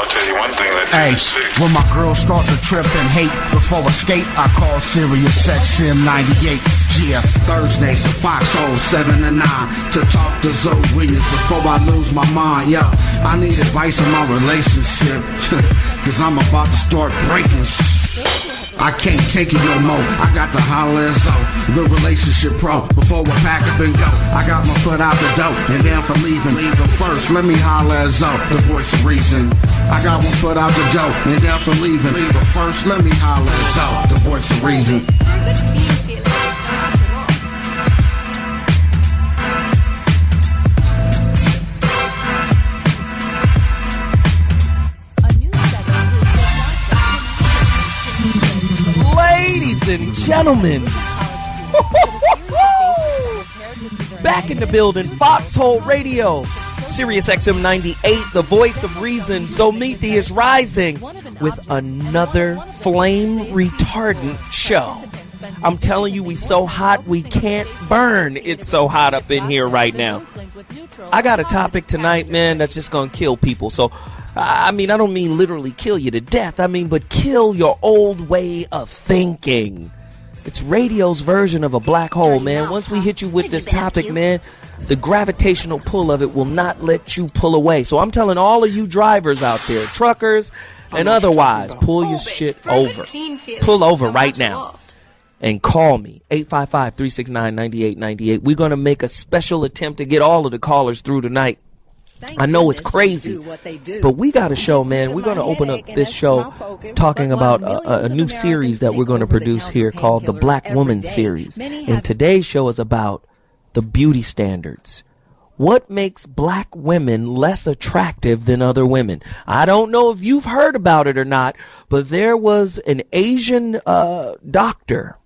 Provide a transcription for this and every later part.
I'll tell you one thing, that Hey, is sick. when my girls start to trip and hate before escape, I call Sirius XM 98. Yeah, Thursdays at Foxxhole 7 to 9 to talk to ZoWilliams before I lose my mind. Yo, I need advice on my relationship, cause I'm about to start breaking. I can't take it no more. I got to holler at Zoe, the relationship pro. Before we pack up and go, I got my foot out the door and down for leaving. But first, let me holler at Zoe, the voice of reason. I got one foot out the door and down for leaving. But first, let me holler at Zoe, the voice of reason. Ladies and gentlemen, back in the building, Foxxhole Radio, Sirius XM 98, the voice of reason. Zomithi is rising with another flame retardant show. I'm telling you, we so hot we can't burn. It's so hot up in here right now. I got a topic tonight, man, that's just gonna kill people. So I mean, I don't mean literally kill you to death. I mean, but kill your old way of thinking. It's radio's version of a black hole, man. Once we hit you with this topic, man, the gravitational pull of it will not let you pull away. So I'm telling all of you drivers out there, truckers and otherwise, pull your shit over. Pull over right now and call me, 855-369-9898. We're going to make a special attempt to get all of the callers through tonight. I know it's crazy, but we got a show, man. We're going to open up this show talking about a new series that we're going to produce here called the Black Woman Series. And today's show is about the beauty standards. What makes black women less attractive than other women? I don't know if you've heard about it or not, but there was an Asian doctor.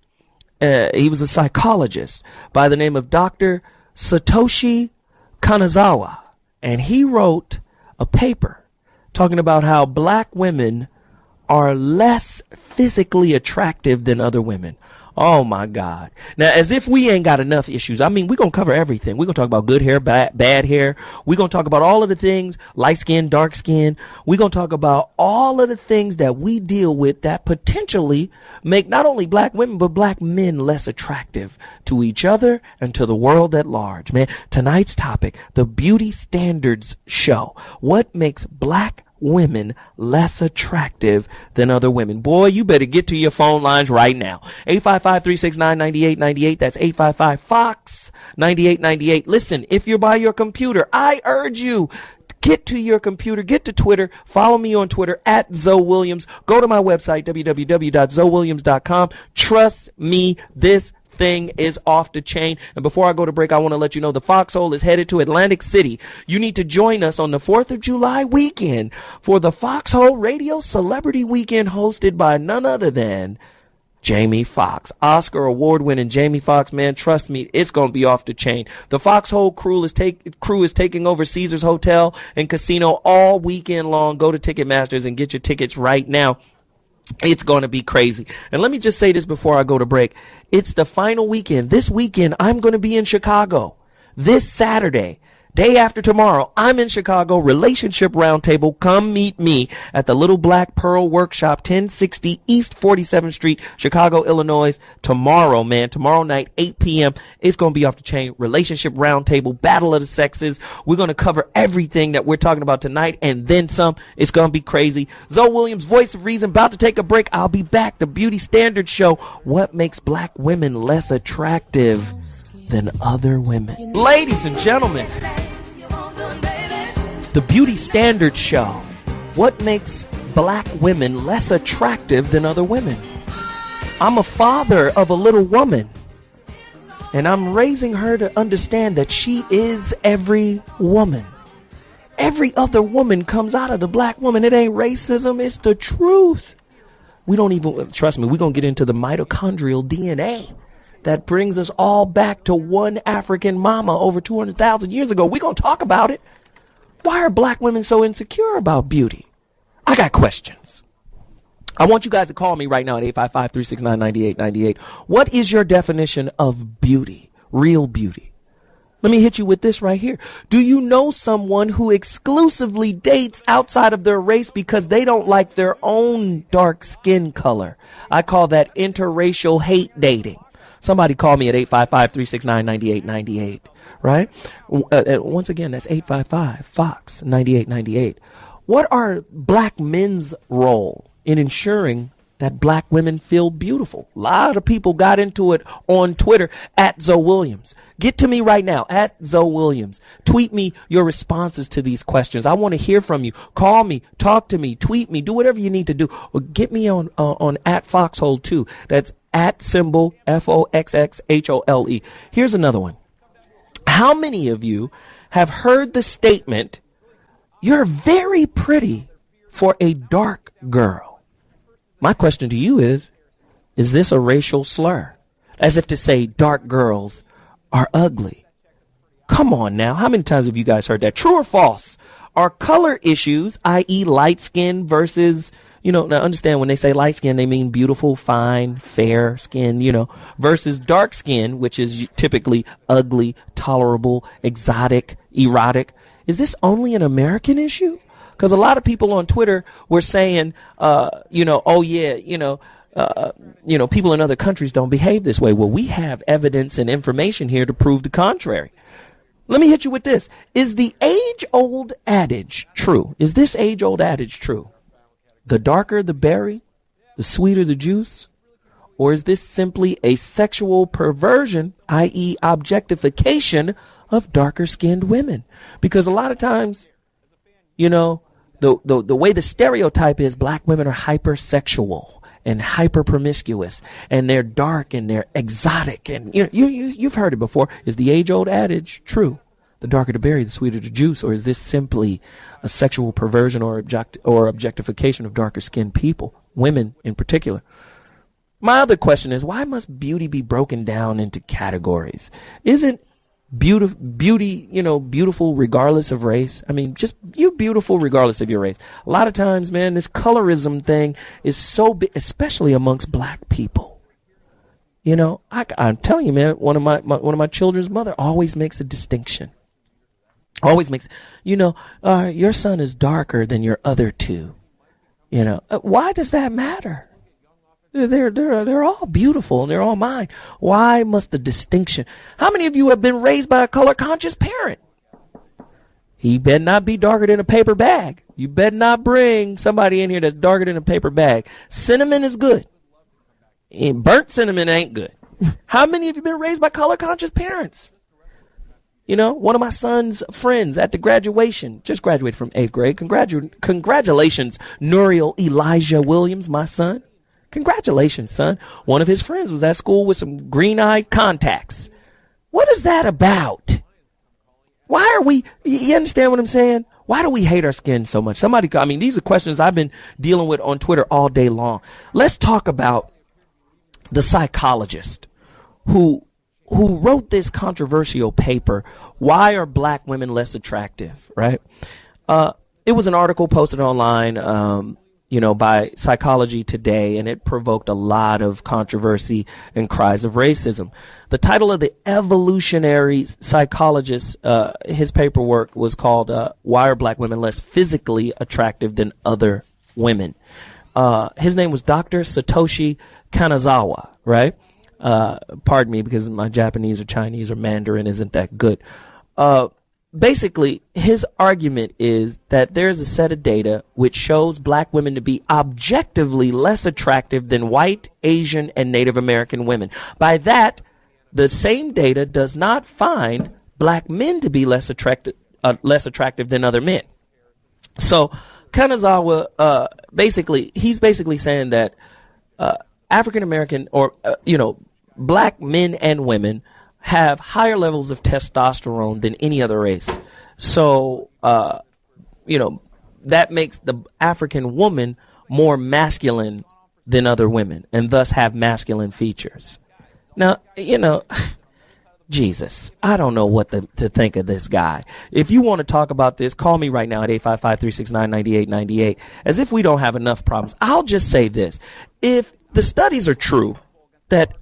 He was a psychologist by the name of Dr. Satoshi Kanazawa. And he wrote a paper talking about how black women are less physically attractive than other women. Oh, my God. Now, as if we ain't got enough issues. I mean, we're going to cover everything. We're going to talk about good hair, bad hair. We're going to talk about all of the things, light skin, dark skin. We're going to talk about all of the things that we deal with that potentially make not only black women, but black men less attractive to each other and to the world at large. Man, tonight's topic, the Beauty Standards Show. What makes black women less attractive than other women? Boy, you better get to your phone lines right now. 855-369-9898. That's 855-FOX-9898. Listen, if you're by your computer, I urge you, get to your computer, get to Twitter, follow me on Twitter at ZoWilliams. Go to my website, www.ZoWilliams.com. Trust me, this thing is off the chain. And before I go to break, I want to let you know the Foxhole is headed to Atlantic City. You need to join us on the 4th of July weekend for the Foxhole Radio Celebrity Weekend, hosted by none other than Jamie Foxx. Oscar award-winning Jamie Foxx, man, trust me, it's going to be off the chain. The Foxhole crew is taking over Caesars Hotel and Casino all weekend long. Go to Ticketmasters and get your tickets right now. It's going to be crazy. And let me just say this before I go to break. It's the final weekend. This weekend, I'm going to be in Chicago. This Saturday, day after tomorrow, I'm in Chicago. Relationship Roundtable. Come meet me at the Little Black Pearl Workshop, 1060 East 47th Street, Chicago, Illinois. Tomorrow, man. Tomorrow night, 8 p.m. It's going to be off the chain. Relationship Roundtable, Battle of the Sexes. We're going to cover everything that we're talking about tonight and then some. It's going to be crazy. ZoWilliams, voice of reason, about to take a break. I'll be back. The Beauty Standards Show. What makes black women less attractive than other women? Ladies and gentlemen, the Beauty Standards Show. What makes black women less attractive than other women? I'm a father of a little woman, and I'm raising her to understand that she is every woman. Every other woman comes out of the black woman. It ain't racism, it's the truth. We don't even, trust me, we're going to get into the mitochondrial DNA that brings us all back to one African mama over 200,000 years ago. We're going to talk about it. Why are black women so insecure about beauty? I got questions. I want you guys to call me right now at 855-369-9898. What is your definition of beauty? Real beauty. Let me hit you with this right here. Do you know someone who exclusively dates outside of their race because they don't like their own dark skin color? I call that interracial hate dating. Somebody call me at 855-369-9898, right? Once again, that's 855-FOX-9898. What are black men's role in ensuring that black women feel beautiful? A lot of people got into it on Twitter at ZoWilliams. Get to me right now at ZoWilliams. Tweet me your responses to these questions. I want to hear from you. Call me, talk to me, tweet me, do whatever you need to do. Or get me on at Foxxhole too. That's at symbol FOXXHOLE. Here's another one. How many of you have heard the statement, "You're very pretty for a dark girl"? My question to you is this a racial slur? As if to say dark girls are ugly. Come on now. How many times have you guys heard that? True or false? Are color issues, i.e. light skin versus, now understand when they say light skin, they mean beautiful, fine, fair skin, versus dark skin, which is typically ugly, tolerable, exotic, erotic. Is this only an American issue? Because a lot of people on Twitter were saying, people in other countries don't behave this way. Well, we have evidence and information here to prove the contrary. Let me hit you with this. Is the age-old adage true? Is this age-old adage true? The darker the berry, the sweeter the juice? Or is this simply a sexual perversion, i.e. objectification of darker-skinned women? Because a lot of times, the way the stereotype is, black women are hypersexual and hyper promiscuous, and they're dark and they're exotic, and you've heard it before. Is the age-old adage true? The darker the berry, the sweeter the juice, or is this simply a sexual perversion or objectification of darker-skinned people, women in particular? My other question is, why must beauty be broken down into categories? Isn't beauty, beautiful regardless of race? I mean, just you're beautiful regardless of your race. A lot of times, man, this colorism thing is so big, especially amongst black people. I'm telling you, man, one of my children's mother always makes a distinction. Always makes, your son is darker than your other two. Why does that matter? They're all beautiful and they're all mine. Why must the distinction? How many of you have been raised by a color conscious parent? He better not be darker than a paper bag. You better not bring somebody in here that's darker than a paper bag. Cinnamon is good. And burnt cinnamon ain't good. How many of you been raised by color conscious parents? One of my son's friends at the graduation, just graduated from 8th grade. Congratulations, Nuriel Elijah Williams, my son. Congratulations, son. One of his friends was at school with some green-eyed contacts. What is that about? Why are we, you understand what I'm saying? Why do we hate our skin so much? These are questions I've been dealing with on Twitter all day long. Let's talk about the psychologist who wrote this controversial paper, Why Are Black Women Less Attractive, right? It was an article posted online, by Psychology Today, and it provoked a lot of controversy and cries of racism. The title of the evolutionary psychologist, his paperwork was called, Why Are Black Women Less Physically Attractive Than Other Women? His name was Dr. Satoshi Kanazawa, right? Pardon me, because my Japanese or Chinese or Mandarin isn't that good. Basically, his argument is that there's a set of data which shows black women to be objectively less attractive than white, Asian, and Native American women. By that, the same data does not find black men to be less attractive than other men. So, Kanazawa, he's basically saying that African American or black men and women have higher levels of testosterone than any other race. So, that makes the African woman more masculine than other women and thus have masculine features. Now, Jesus, I don't know what to think of this guy. If you want to talk about this, call me right now at 855-369-9898. As if we don't have enough problems. I'll just say this. If the studies are true that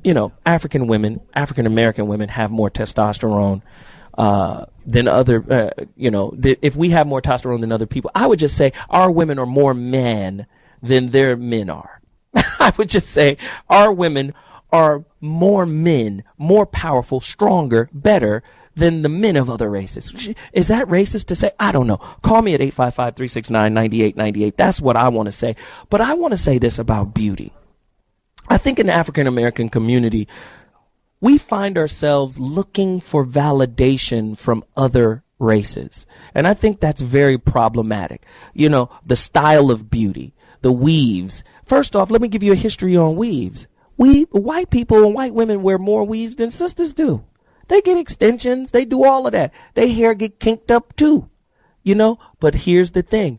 African American women have more testosterone than other, if we have more testosterone than other people, I would just say our women are more men than their men are. I would just say our women are more men, more powerful, stronger, better than the men of other races. Is that racist to say? I don't know. Call me at 855-369-9898. That's what I want to say. But I want to say this about beauty. I think in the African American community, we find ourselves looking for validation from other races. And I think that's very problematic. The style of beauty, the weaves. First off, let me give you a history on weaves. White people and white women wear more weaves than sisters do. They get extensions. They do all of that. Their hair get kinked up too, But here's the thing.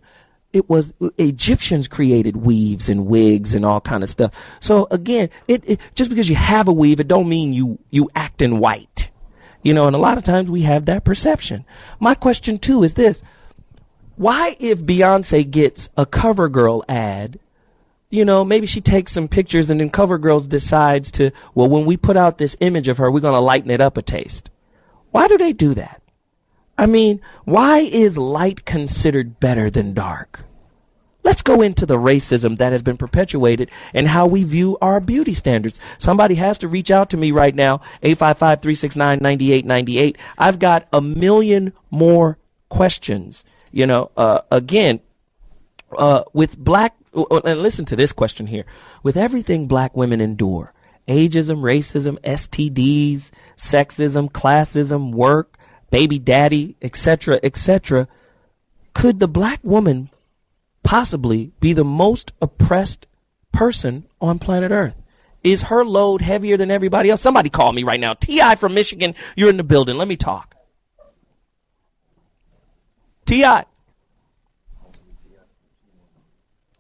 It was Egyptians created weaves and wigs and all kind of stuff. So again, it just because you have a weave, it don't mean you acting white, and a lot of times we have that perception. My question too is this: why, if Beyonce gets a CoverGirl ad, maybe she takes some pictures and then CoverGirl decides to, well, when we put out this image of her, we're going to lighten it up a taste. Why do they do that? I mean, why is light considered better than dark? Let's go into the racism that has been perpetuated and how we view our beauty standards. Somebody has to reach out to me right now, 855-369-9898. I've got a million more questions. With black, and listen to this question here. With everything black women endure, ageism, racism, STDs, sexism, classism, work, baby daddy, etc., etc., could the black woman possibly be the most oppressed person on planet Earth? Is her load heavier than everybody else? Somebody call me right now. T.I. from Michigan, you're in the building. Let me talk. T.I.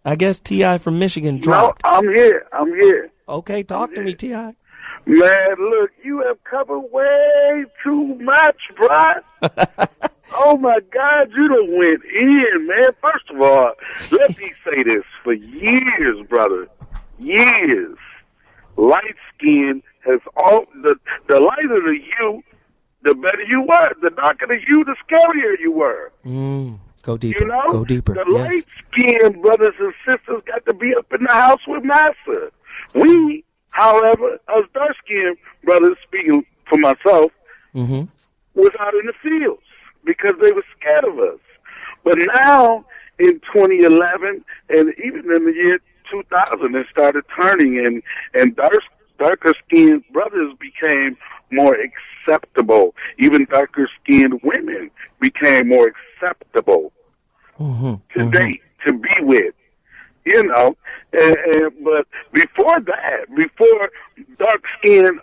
I guess T.I. from Michigan dropped. No, I'm here. Okay, talk to me, T.I. Man, look, you have covered way too much, bruh. Oh, my God, you done went in, man. First of all, let me say this. For years, brother, years, light skin has all, the lighter the hue, the better you were. The darker the hue, the scarier you were. Go deeper. Go deeper. The light-skinned brothers and sisters got to be up in the house with massa. We, however, us dark-skinned brothers, speaking for myself, was out in the fields because they were scared of us. But now, in 2011, and even in the year 2000, it started turning, and darker-skinned brothers became more acceptable. Even darker-skinned women became more acceptable to date, to be with, but before that, before dark-skinned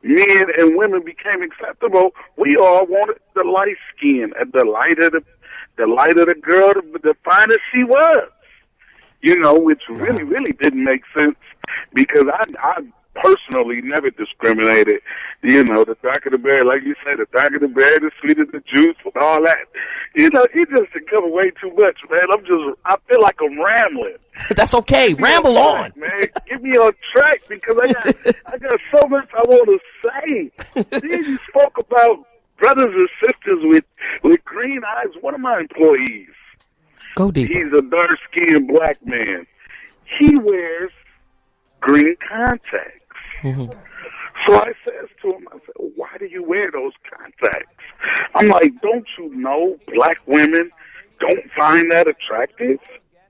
men and women became acceptable, we all wanted the light skin, the light of the girl, the finest she was, which really didn't make sense, because I personally never discriminated. The darker the berry, like you said, the darker the berry, the sweeter the juice, and all that. It just covered way too much, man. I feel like I'm rambling. That's okay. Ramble on, man. Get me on track, because I got so much I want to say. Then you spoke about brothers and sisters with green eyes. One of my employees, go deep. He's a dark-skinned black man. He wears green contacts. So I says to him, I said, why do you wear those contacts? I'm like, don't you know black women don't find that attractive?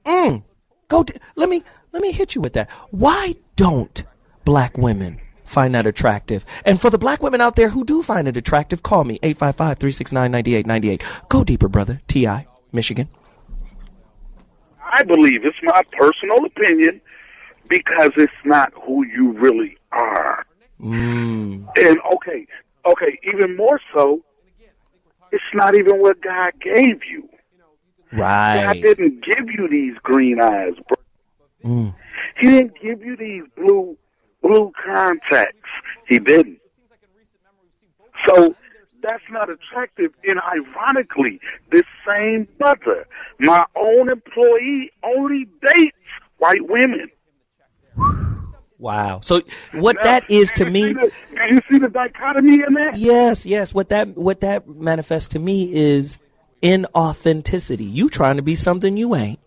Let me hit you with that. Why don't black women find that attractive? And for the black women out there who do find it attractive, call me, 855-369-9898. Go deeper, brother. T.I., Michigan. I believe, it's my personal opinion, because it's not who you really are. And okay, even more so, it's not even what God gave you. Right. God didn't give you these green eyes, bro. He didn't give you these blue contacts. He didn't. So that's not attractive. And ironically, this same mother, my own employee, only dates white women. Wow. So what that is to me, do you see the dichotomy in that? yes. What that manifests to me is inauthenticity. You trying to be something you ain't.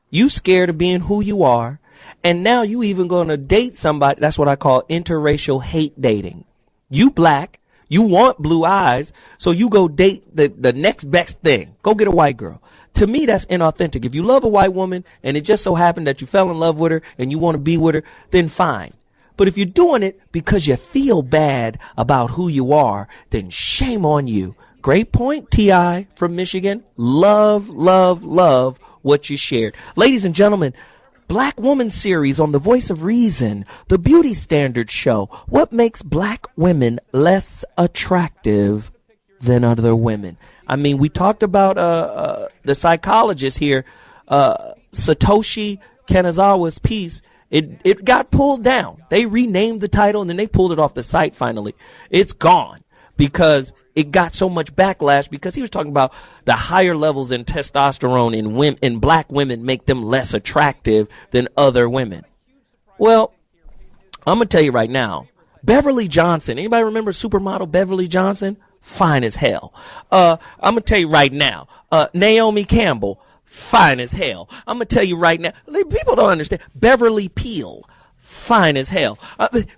You scared of being who you are. And now you even going to date somebody. That's what I call interracial hate dating. You black, you want blue eyes, so you go date the next best thing. Go get a white girl. To me, that's inauthentic. If you love a white woman and it just so happened that you fell in love with her and you want to be with her, then fine. But if you're doing it because you feel bad about who you are, then shame on you. Great point, T.I. from Michigan. Love what you shared. Ladies and gentlemen, Black Woman series on the Voice of Reason, the Beauty Standard Show. What makes black women less attractive than other women? I mean, we talked about the psychologist here, Satoshi Kanazawa's piece. It got pulled down. They renamed the title and then they pulled it off the site finally. It's gone because it got so much backlash because he was talking about the higher levels in testosterone in black women make them less attractive than other women. Well, I'm going to tell you right now, Beverly Johnson, anybody remember supermodel Beverly Johnson? Fine as hell. I'm going to tell you right now, Naomi Campbell, fine as hell. I'm going to tell you right now, people don't understand. Beverly Peel, fine as hell.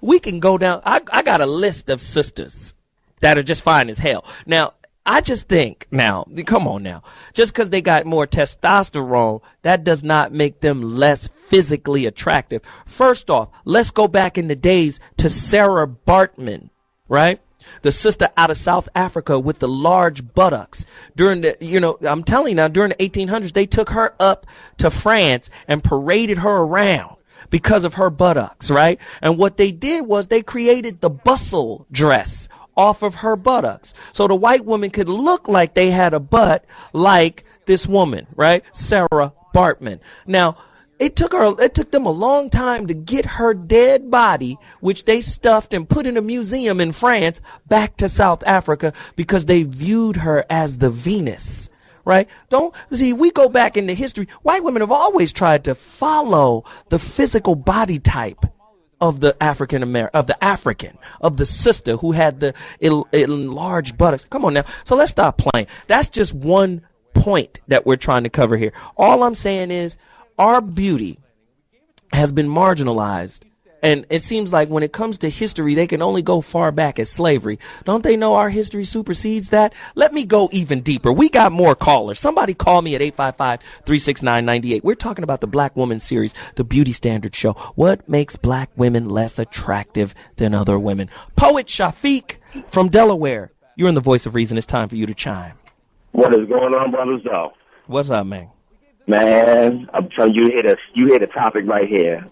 We can go down. I got a list of sisters that are just fine as hell. Now, I just think now, come on now, just because they got more testosterone, that does not make them less physically attractive. First off, let's go back in the days to Sarah Bartman, right? The sister out of South Africa with the large buttocks. During the, I'm telling you now, during the 1800s, they took her up to France and paraded her around because of her buttocks, right? And what they did was they created the bustle dress off of her buttocks. So the white woman could look like they had a butt like this woman, right? Sarah Bartman. Now, it took them a long time to get her dead body, which they stuffed and put in a museum in France, back to South Africa because they viewed her as the Venus, right? We go back into history. White women have always tried to follow the physical body type of the of the sister who had the enlarged buttocks. Come on now. So let's stop playing. That's just one point that we're trying to cover here. All I'm saying is our beauty has been marginalized. And it seems like when it comes to history, they can only go far back as slavery. Don't they know our history supersedes that? Let me go even deeper. We got more callers. Somebody call me at 855-369-98. We're talking about the Black Woman series, the Beauty Standard Show. What makes black women less attractive than other women? Poet Shafiq from Delaware. You're in the Voice of Reason. It's time for you to chime. What is going on, brothers? Though? What's up, man? Man, I'm telling you, you hit a topic right here.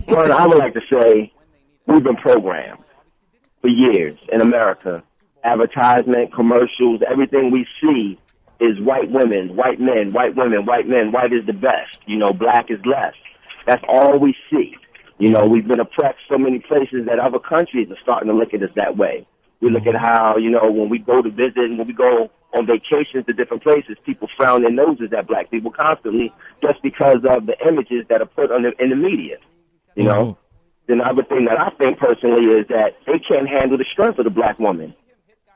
One, I would like to say we've been programmed for years in America. Advertisement, commercials, everything we see is white women, white men, white women, white men. White is the best. Black is less. That's all we see. We've been oppressed so many places that other countries are starting to look at us that way. We look at how, when we go to visit and when we go on vacations to different places, people frown their noses at black people constantly just because of the images that are put in the media. The other thing that I think personally is that they can't handle the strength of the black woman.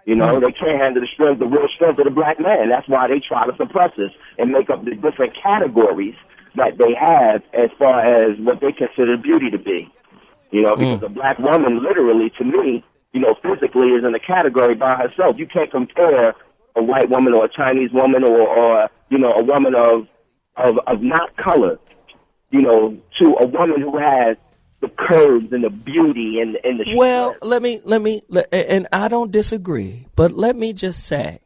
They can't handle the real strength of the black man. That's why they try to suppress us and make up the different categories that they have as far as what they consider beauty to be. Because a black woman, literally, to me, physically is in a category by herself. You can't compare a white woman or a Chinese woman or a woman of not color, to a woman who has the curves and the beauty and the strength. Well, let me, and I don't disagree, but let me just say,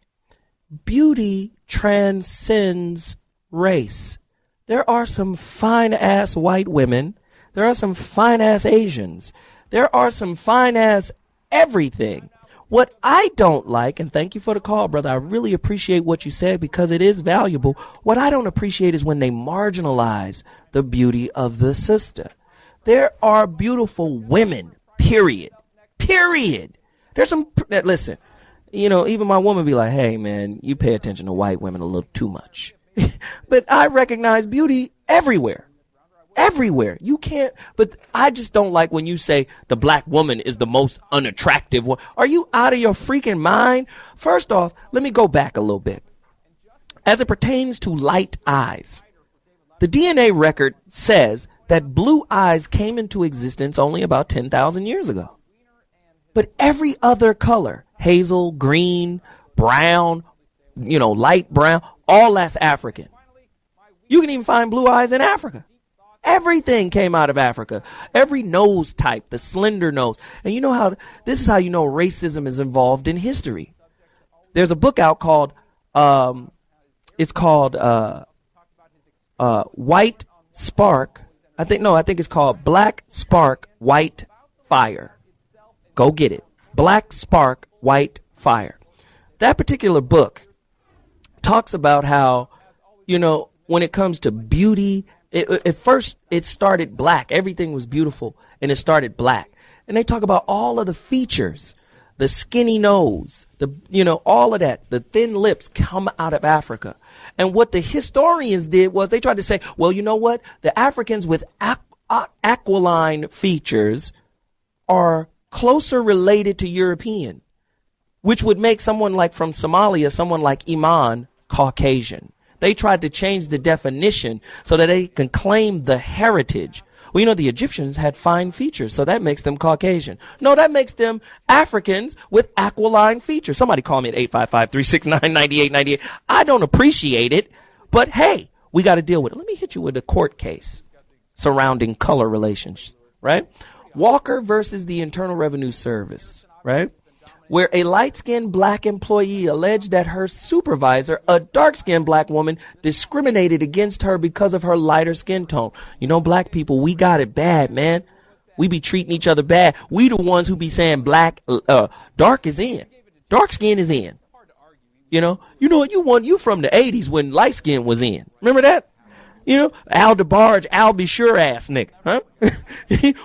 beauty transcends race. There are some fine-ass white women. There are some fine-ass Asians. There are some fine-ass everything. What I don't like, and thank you for the call, brother, I really appreciate what you said because it is valuable. What I don't appreciate is when they marginalize the beauty of the sister. There are beautiful women, period. There's some, listen, even my woman be like, hey, man, you pay attention to white women a little too much. But I recognize beauty everywhere. everywhere. You can't, but I just don't like when you say the black woman is the most unattractive one. Are you out of your freaking mind? First off, let me go back a little bit. As it pertains to light eyes, the DNA record says that blue eyes came into existence only about 10,000 years ago. But every other color, hazel, green, brown, light brown, all that's African. You can even find blue eyes in Africa. Everything came out of Africa. Every nose type, the slender nose. And this is how you know racism is involved in history. There's a book out called, it's called White Spark. I think it's called Black Spark, White Fire. Go get it. Black Spark, White Fire. That particular book talks about how, when it comes to beauty, at first it started black. Everything was beautiful and it started black. And they talk about all of the features, the skinny nose, all of that, the thin lips come out of Africa. And what the historians did was they tried to say, well, you know what? The Africans with aquiline features are closer related to European, which would make someone like from Somalia, someone like Iman, Caucasian. They tried to change the definition so that they can claim the heritage. Well, the Egyptians had fine features, so that makes them Caucasian. No, that makes them Africans with aquiline features. Somebody call me at 855-369-9898. I don't appreciate it, but hey, we got to deal with it. Let me hit you with a court case surrounding color relations, right? Walker versus the Internal Revenue Service, right? Where a light-skinned black employee alleged that her supervisor, a dark-skinned black woman, discriminated against her because of her lighter skin tone. Black people, we got it bad, man. We be treating each other bad. We the ones who be saying dark is in. Dark skin is in. You from the 80s when light skin was in. Remember that? Al DeBarge, Al be sure ass nigga, huh?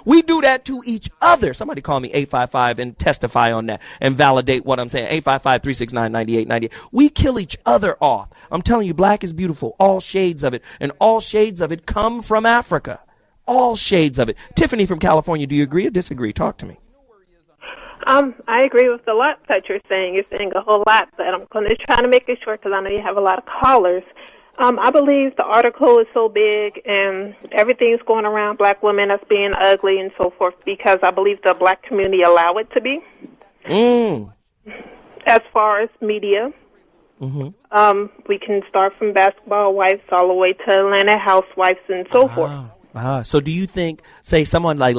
We do that to each other. Somebody call me 855 and testify on that and validate what I'm saying. 855-369-9898. We kill each other off. I'm telling you, black is beautiful. All shades of it. And all shades of it come from Africa. All shades of it. Tiffany from California, do you agree or disagree? Talk to me. I agree with a lot that you're saying. You're saying a whole lot, but I'm going to try to make it short because I know you have a lot of callers. I believe the article is so big and everything's going around black women as being ugly and so forth because I believe the black community allow it to be. As far as media, we can start from Basketball Wives all the way to Atlanta Housewives and so forth. So do you think, say, someone like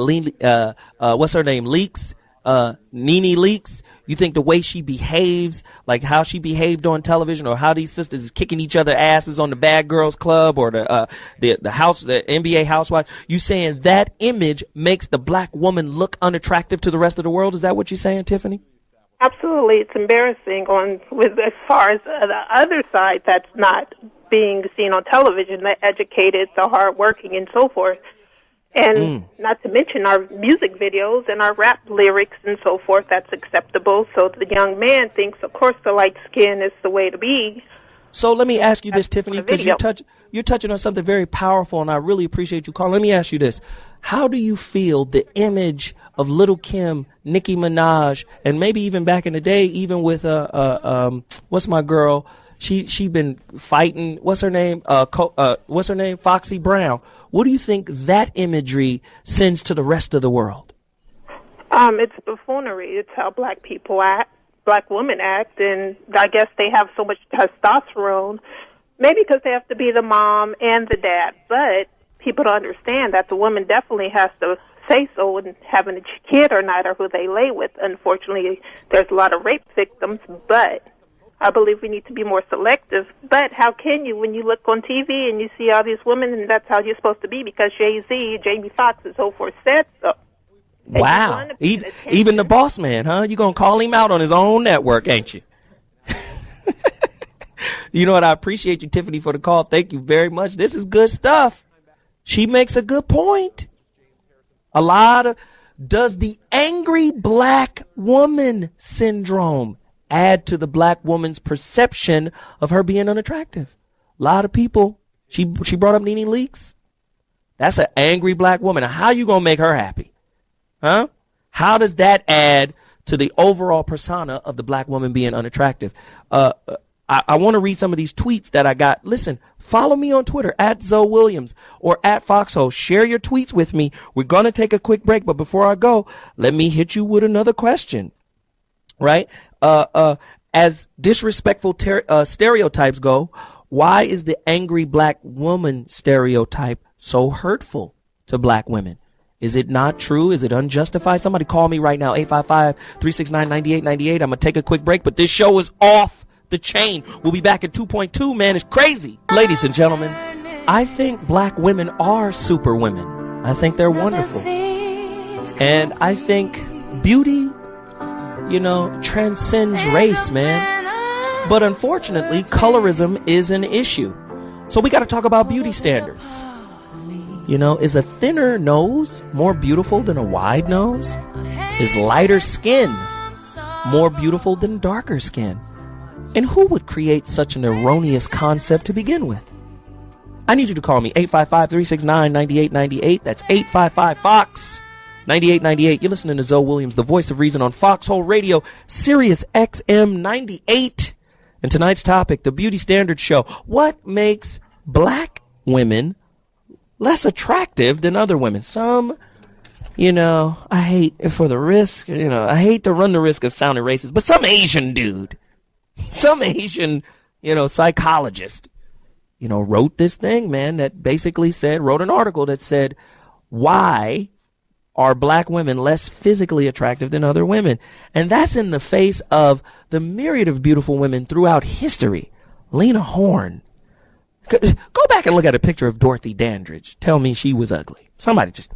what's her name, Leaks, Nene Leaks, you think the way she behaves, like how she behaved on television, or how these sisters is kicking each other asses on the Bad Girls Club or the NBA Housewives, you saying that image makes the black woman look unattractive to the rest of the world? Is that what you're saying, Tiffany? Absolutely. It's embarrassing as far as the other side that's not being seen on television, the educated, the hardworking, and so forth. And not to mention our music videos and our rap lyrics and so forth, that's acceptable. So the young man thinks, of course, the light skin is the way to be. So let me ask you this, Tiffany, because you're touching on something very powerful, and I really appreciate you calling. Let me ask you this. How do you feel the image of Little Kim, Nicki Minaj, and maybe even back in the day, even with, what's my girl? She been fighting, what's her name? Foxy Brown. What do you think that imagery sends to the rest of the world? It's buffoonery. It's how black people act, black women act, and I guess they have so much testosterone, maybe because they have to be the mom and the dad, but people don't understand that the woman definitely has to say so in having a kid or not, or who they lay with. Unfortunately, there's a lot of rape victims, but I believe we need to be more selective. But how can you when you look on TV and you see all these women, and that's how you're supposed to be because Jay-Z, Jamie Foxx, and so forth said so. Wow. Even the boss man, huh? You're going to call him out on his own network, ain't you? You know what? I appreciate you, Tiffany, for the call. Thank you very much. This is good stuff. She makes a good point. Does the angry black woman syndrome add to the black woman's perception of her being unattractive? A lot of people. She brought up Nene Leakes. That's an angry black woman. How you going to make her happy? Huh? How does that add to the overall persona of the black woman being unattractive? I want to read some of these tweets that I got. Listen, follow me on Twitter at ZoWilliams or at Foxxhole. Share your tweets with me. We're going to take a quick break, but before I go, let me hit you with another question, right? As disrespectful stereotypes go, why is the angry black woman stereotype so hurtful to black women? Is it not true? Is it unjustified? Somebody call me right now, 855-369-9898. I'm going to take a quick break, but this show is off the chain. We'll be back at 2.2, man. It's crazy. Ladies and gentlemen, I think black women are super women. I think they're wonderful. And I think beauty, transcends race, man. But unfortunately, colorism is an issue. So we got to talk about beauty standards. Is a thinner nose more beautiful than a wide nose? Is lighter skin more beautiful than darker skin? And who would create such an erroneous concept to begin with? I need you to call me, 855-369-9898. That's 855-FOX-9898. You're listening to ZoWilliams, the voice of reason on Foxxhole Radio, Sirius XM 98. And tonight's topic, the beauty standard show. What makes black women less attractive than other women? Some, I hate for the risk, I hate to run the risk of sounding racist, but some Asian dude, some Asian, psychologist, wrote this thing, man, that basically wrote an article that said, why are black women less physically attractive than other women? And that's in the face of the myriad of beautiful women throughout history. Lena Horne. Go back and look at a picture of Dorothy Dandridge. Tell me she was ugly. Somebody just,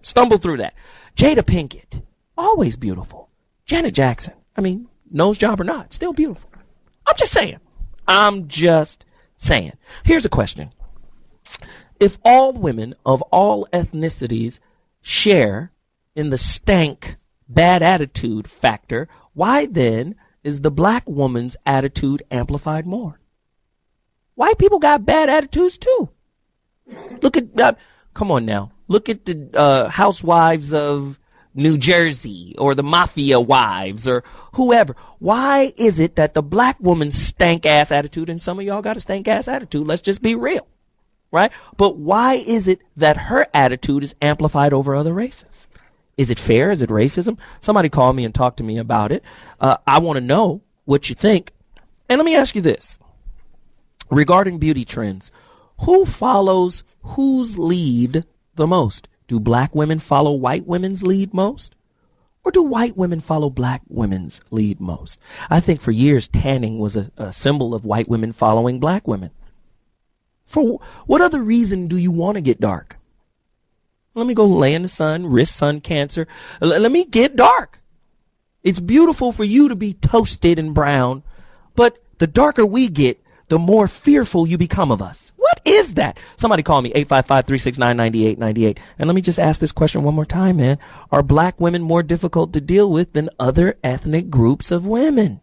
stumbled through that. Jada Pinkett, always beautiful. Janet Jackson, nose job or not, still beautiful. I'm just saying. Here's a question. If all women of all ethnicities share in the stank, bad attitude factor, why then is the black woman's attitude amplified more? White people got bad attitudes too. Look at, come on now. Look at the housewives of New Jersey or the mafia wives or whoever. Why is it that the black woman's stank ass attitude, and some of y'all got a stank ass attitude, let's just be real, right? But why is it that her attitude is amplified over other races? Is it fair? Is it racism? Somebody call me and talk to me about it. I want to know what you think. And let me ask you this. Regarding beauty trends, who follows whose lead the most? Do black women follow white women's lead most? Or do white women follow black women's lead most? I think for years tanning was a symbol of white women following black women. For what other reason do you want to get dark? Let me go lay in the sun, risk sun cancer. Let me get dark. It's beautiful for you to be toasted and brown, but the darker we get, the more fearful you become of us. What is that? Somebody call me, 855-369-9898. And let me just ask this question one more time, man. Are black women more difficult to deal with than other ethnic groups of women?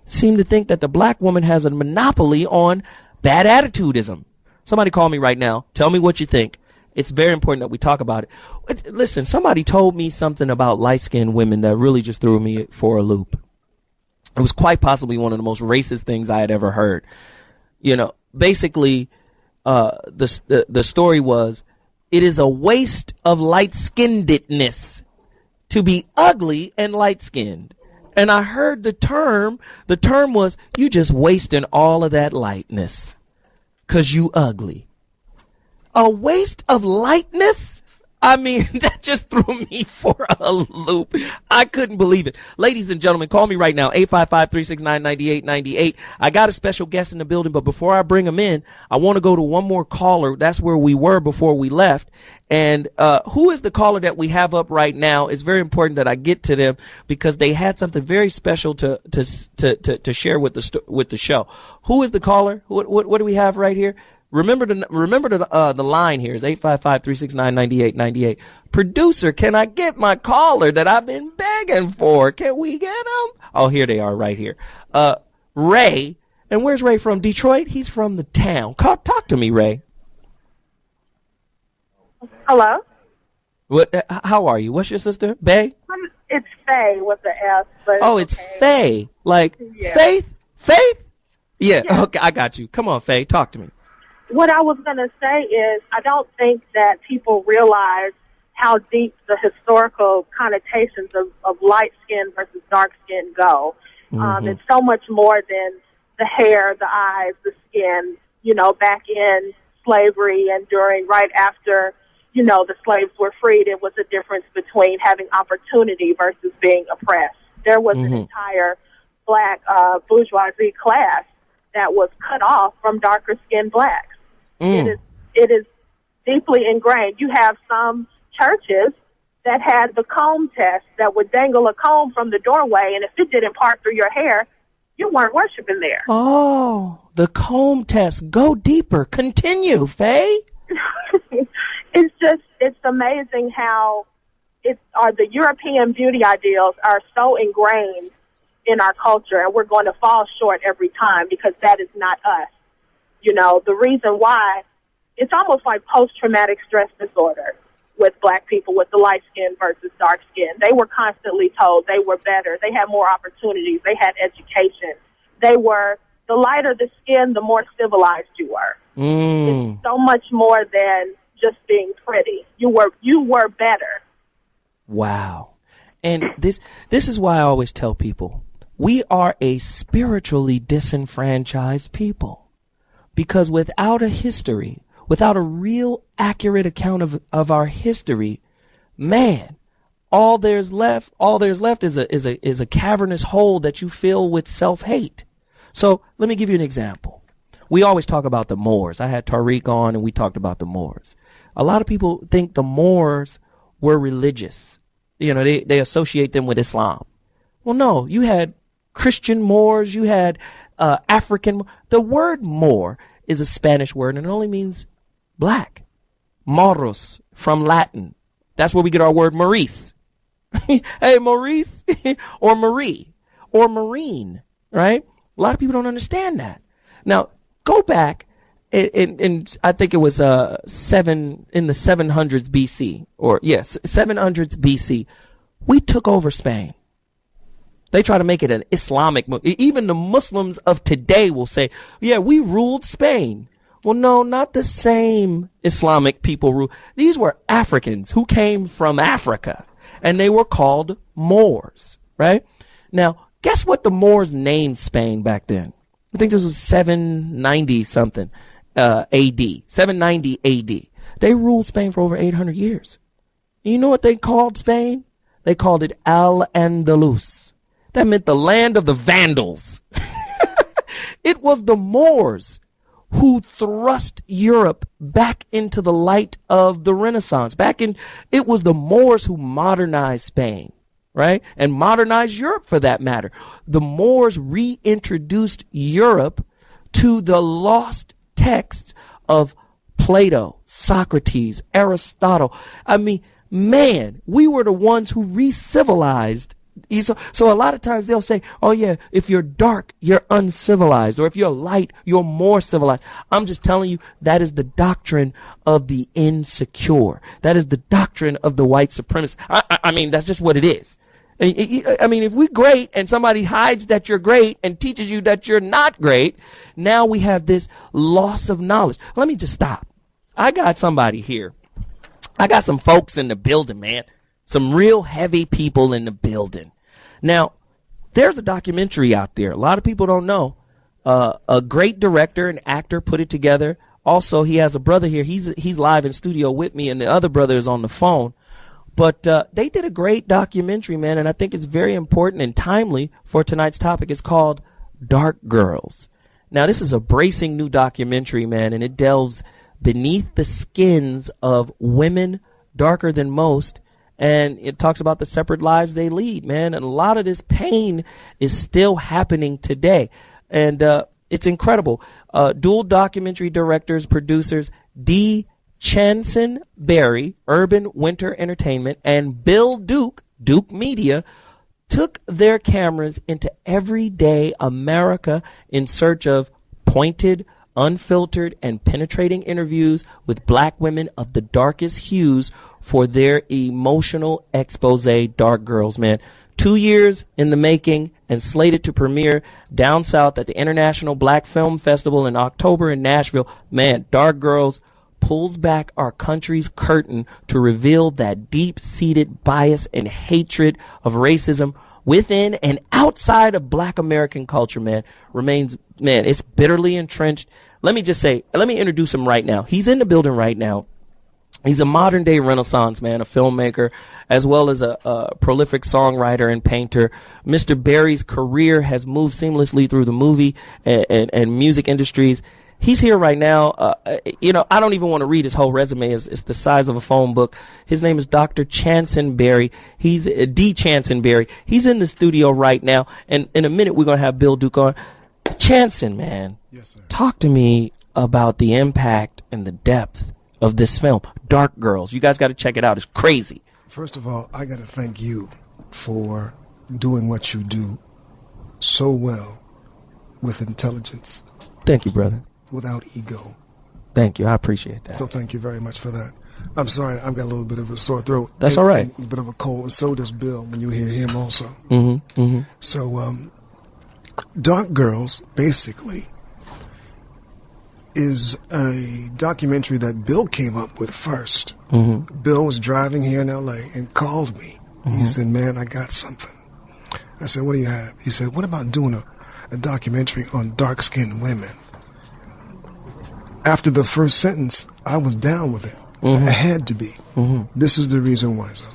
Seem to think that the black woman has a monopoly on bad attitudism. Somebody call me right now. Tell me what you think. It's very important that we talk about it. Listen, somebody told me something about light-skinned women that really just threw me for a loop. It was quite possibly one of the most racist things I had ever heard. Basically, the story was, it is a waste of light-skinnedness to be ugly and light-skinned. And I heard the term was, you just wasting all of that lightness 'cause you ugly. A waste of lightness? That just threw me for a loop. I couldn't believe it. Ladies and gentlemen, call me right now, 855-369-9898. I got a special guest in the building, but before I bring him in, I want to go to one more caller. That's where we were before we left. And who is the caller that we have up right now? It's very important that I get to them because they had something very special to share with the show. Who is the caller? What do we have right here? Remember the line here is 855-369-9898. Producer, can I get my caller that I've been begging for? Can we get him? Oh, here they are right here. Ray. And where's Ray from? Detroit? He's from the town. Talk to me, Ray. Hello? What? How are you? What's your sister? Bae? It's Faye with the S. But Oh, it's Faye. Like, Faith? Faith? Yeah, okay, I got you. Come on, Faye, talk to me. What I was going to say is I don't think that people realize how deep the historical connotations of light skin versus dark skin go. It's so much more than the hair, the eyes, the skin, back in slavery and right after, the slaves were freed. It was a difference between having opportunity versus being oppressed. There was an entire black bourgeoisie class that was cut off from darker skinned blacks. It is deeply ingrained. You have some churches that had the comb test that would dangle a comb from the doorway, and if it didn't part through your hair, you weren't worshiping there. Oh, the comb test. Go deeper. Continue, Faye. It's amazing how the European beauty ideals are so ingrained in our culture, and we're going to fall short every time because that is not us. The reason why, it's almost like post-traumatic stress disorder with black people with the light skin versus dark skin. They were constantly told they were better. They had more opportunities. They had education. The lighter the skin, the more civilized you were. It's so much more than just being pretty. You were better. Wow. And this is why I always tell people, we are a spiritually disenfranchised people. Because without a history, without a real accurate account of our history, man, all there's left is a cavernous hole that you fill with self-hate. So let me give you an example. We always talk about the Moors. I had Tariq on and we talked about the Moors. A lot of people think the Moors were religious. They associate them with Islam. Well, no, you had Christian Moors, you had African. The word Moor is a Spanish word and it only means black. Moros from Latin. That's where we get our word Maurice. Hey, Maurice or Marie or Marine, right? A lot of people don't understand that. Now, go back in I think it was in the 700s BC, 700s BC. We took over Spain. They try to make it an Islamic. Even the Muslims of today will say, yeah, we ruled Spain. Well, no, not the same Islamic people rule. These were Africans who came from Africa, and they were called Moors, right? Now, guess what the Moors named Spain back then? I think this was 790 something AD, 790 AD. They ruled Spain for over 800 years. And you know what they called Spain? They called it Al-Andalus. That meant the land of the Vandals. It was the Moors who thrust Europe back into the light of the Renaissance. It was the Moors who modernized Spain, right? And modernized Europe for that matter. The Moors reintroduced Europe to the lost texts of Plato, Socrates, Aristotle. I mean, man, we were the ones who re-civilized. So a lot of times they'll say, oh yeah, if you're dark, you're uncivilized, or if you're light, you're more civilized. I'm just telling you, that is the doctrine of the insecure. That is the doctrine of the white supremacist. I mean, that's just what it is. I mean, if we're great and somebody hides that you're great and teaches you that you're not great, now we have this loss of knowledge. Let me just stop. I got somebody here. I got some folks in the building, man. Some real heavy people in the building. Now, there's a documentary out there. A lot of people don't know. A great director and actor put it together. Also, he has a brother here. He's live in studio with me, and the other brother is on the phone. But they did a great documentary, man, and I think it's very important and timely for tonight's topic. It's called Dark Girls. Now, this is a bracing new documentary, man, and it delves beneath the skins of women darker than most. And it talks about the separate lives they lead, man. And a lot of this pain is still happening today. And it's incredible. Dual documentary directors, producers, Channsin Berry, Urban Winter Entertainment, and Bill Duke Media, took their cameras into everyday America in search of pointed, unfiltered and penetrating interviews with black women of the darkest hues for their emotional expose, Dark Girls, man. 2 years in the making and slated to premiere down south at the International Black Film Festival in October in Nashville. Man, Dark Girls pulls back our country's curtain to reveal that deep-seated bias and hatred of racism within and outside of black American culture, man, remains, man, it's bitterly entrenched. Let me introduce him right now. He's in the building right now. He's a modern day Renaissance man, a filmmaker, as well as a prolific songwriter and painter. Mr. Berry's career has moved seamlessly through the movie and music industries. He's here right now. I don't even want to read his whole resume. It's the size of a phone book. His name is Dr. Channsin Berry. He's D. Channsin Berry. He's in the studio right now. And in a minute, we're going to have Bill Duke on. Channsin, man. Yes, sir. Talk to me about the impact and the depth of this film, Dark Girls. You guys got to check it out. It's crazy. First of all, I got to thank you for doing what you do so well with intelligence. Thank you, brother. Without ego. Thank you. I appreciate that. So thank you very much for that. I'm sorry, I've got a little bit of a sore throat. That's all right. And a bit of a cold, and so does Bill when you hear him also. Mm-hmm, mm-hmm. So, Dark Girls, basically, is a documentary that Bill came up with first. Mm-hmm. Bill was driving here in L.A. and called me. Mm-hmm. He said, man, I got something. I said, what do you have? He said, what about doing a documentary on dark-skinned women? After the first sentence, I was down with it. Mm-hmm. I had to be. Mm-hmm. This is the reason why. So,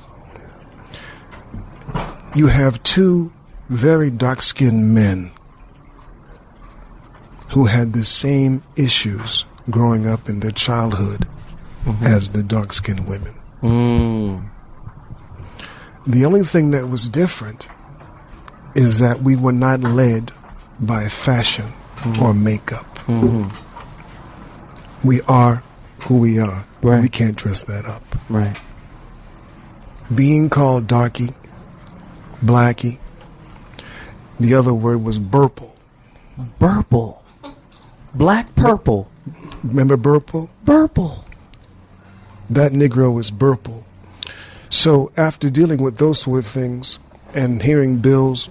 you have two very dark-skinned men who had the same issues growing up in their childhood as the dark-skinned women. Mm. The only thing that was different is that we were not led by fashion or makeup. Mm-hmm. We are who we are. Right. We can't dress that up. Right. Being called darky, blacky, the other word was burple. Burple. Black purple. Remember burple? Burple. That Negro is burple. So after dealing with those sort of things and hearing Bill's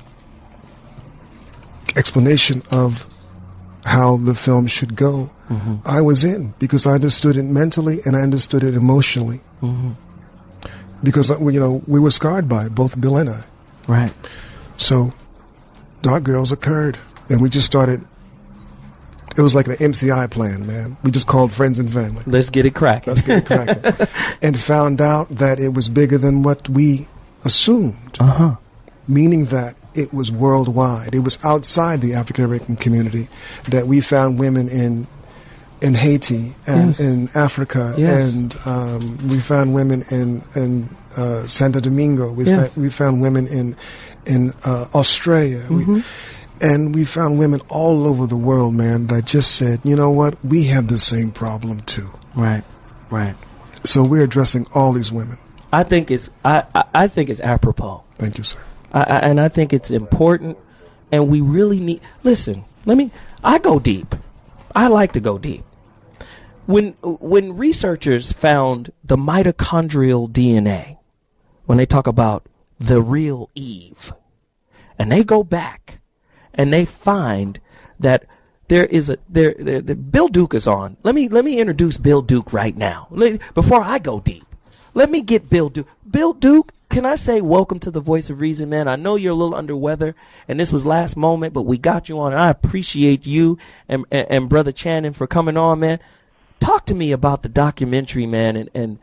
explanation of how the film should go, I was in because I understood it mentally and I understood it emotionally. Because we were scarred by it, both Bill and I. Right. So Dark Girls occurred and we just started. It was like an MCI plan, man. We just called friends and family. Let's get it cracking. Let's get it cracking. And found out that it was bigger than what we assumed. Meaning that it was worldwide. It was outside the African American community that we found women in Haiti and in Africa, and we found women in Santo Domingo. We found women in Australia. And we found women all over the world, man, that just said, you know what, we have the same problem too. Right, right. So we're addressing all these women. I think it's apropos. Thank you, sir. And I think it's important, and we really need. Listen, I go deep. I like to go deep. When researchers found the mitochondrial DNA, when they talk about the real Eve, and they go back and they find that there is Bill Duke is on. Let me introduce Bill Duke right now. Before I go deep, let me get Bill Duke. Bill Duke, can I say welcome to the Voice of Reason, man? I know you're a little under weather, and this was last moment, but we got you on, and I appreciate you and Brother Channing for coming on, man. Talk to me about the documentary, man, and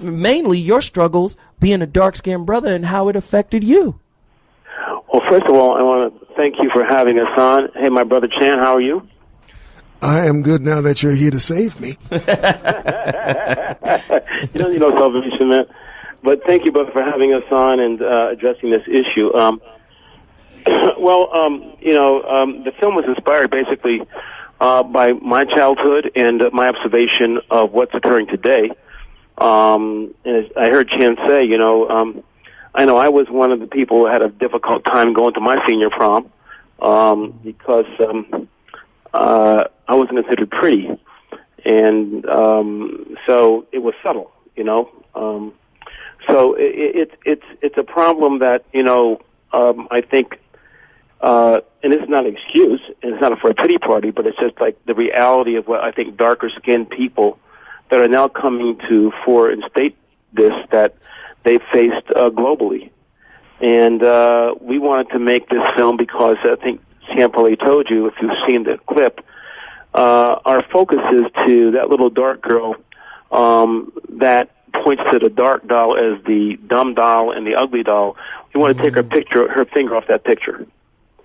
mainly your struggles being a dark-skinned brother and how it affected you. Well, first of all, I want to thank you for having us on. Hey, my brother Chan, how are you? I am good now that you're here to save me. You don't need no salvation, man. But thank you, brother, for having us on and addressing this issue. The film was inspired basically by my childhood and my observation of what's occurring today. And as I heard Chan say, I know I was one of the people who had a difficult time going to my senior prom because I wasn't considered pretty, and so it was subtle, you know. So it's a problem that, you know, I think, and it's not an excuse, and it's not for a pity party, but it's just like the reality of what I think darker skinned people that are now coming to fore and state this, that they faced globally. And we wanted to make this film because I think Sam probably told you, if you've seen the clip, our focus is to that little dark girl that points to the dark doll as the dumb doll and the ugly doll. We want to take her finger off that picture.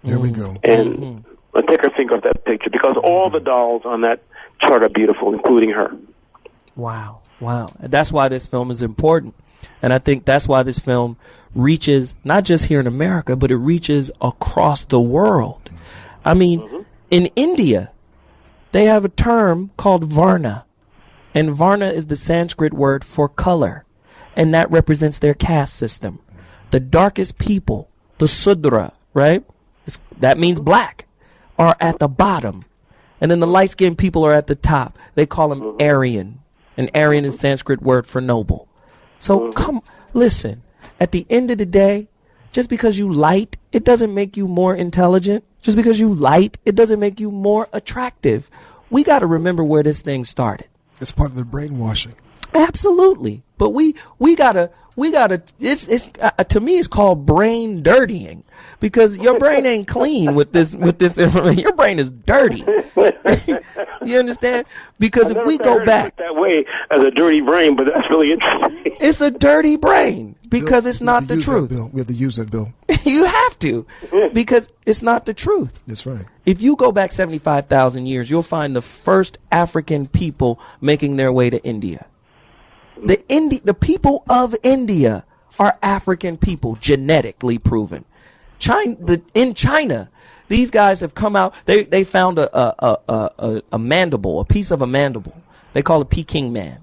There we go. And take her finger off that picture, because all the dolls on that chart are beautiful, including her. Wow. And that's why this film is important. And I think that's why this film reaches not just here in America, but it reaches across the world. I mean, in India, they have a term called Varna. And Varna is the Sanskrit word for color. And that represents their caste system. The darkest people, the Sudra, right? That means black, are at the bottom. And then the light-skinned people are at the top. They call them Aryan. And Aryan is Sanskrit word for noble. So listen, at the end of the day, just because you light, it doesn't make you more intelligent. Just because you light, it doesn't make you more attractive. We got to remember where this thing started. It's part of the brainwashing. Absolutely. But we gotta, it's to me, it's called brain dirtying, because your brain ain't clean with this information. Your brain is dirty. You understand? Because if we go back that way as a dirty brain, but that's really interesting. It's a dirty brain because it's not the truth. We have to use that, Bill. You have to, because it's not the truth. That's right. If you go back 75,000 years, you'll find the first African people making their way to India. The people of India are African people, genetically proven. In China, these guys have come out. They found a mandible, a piece of a mandible. They call it Peking man.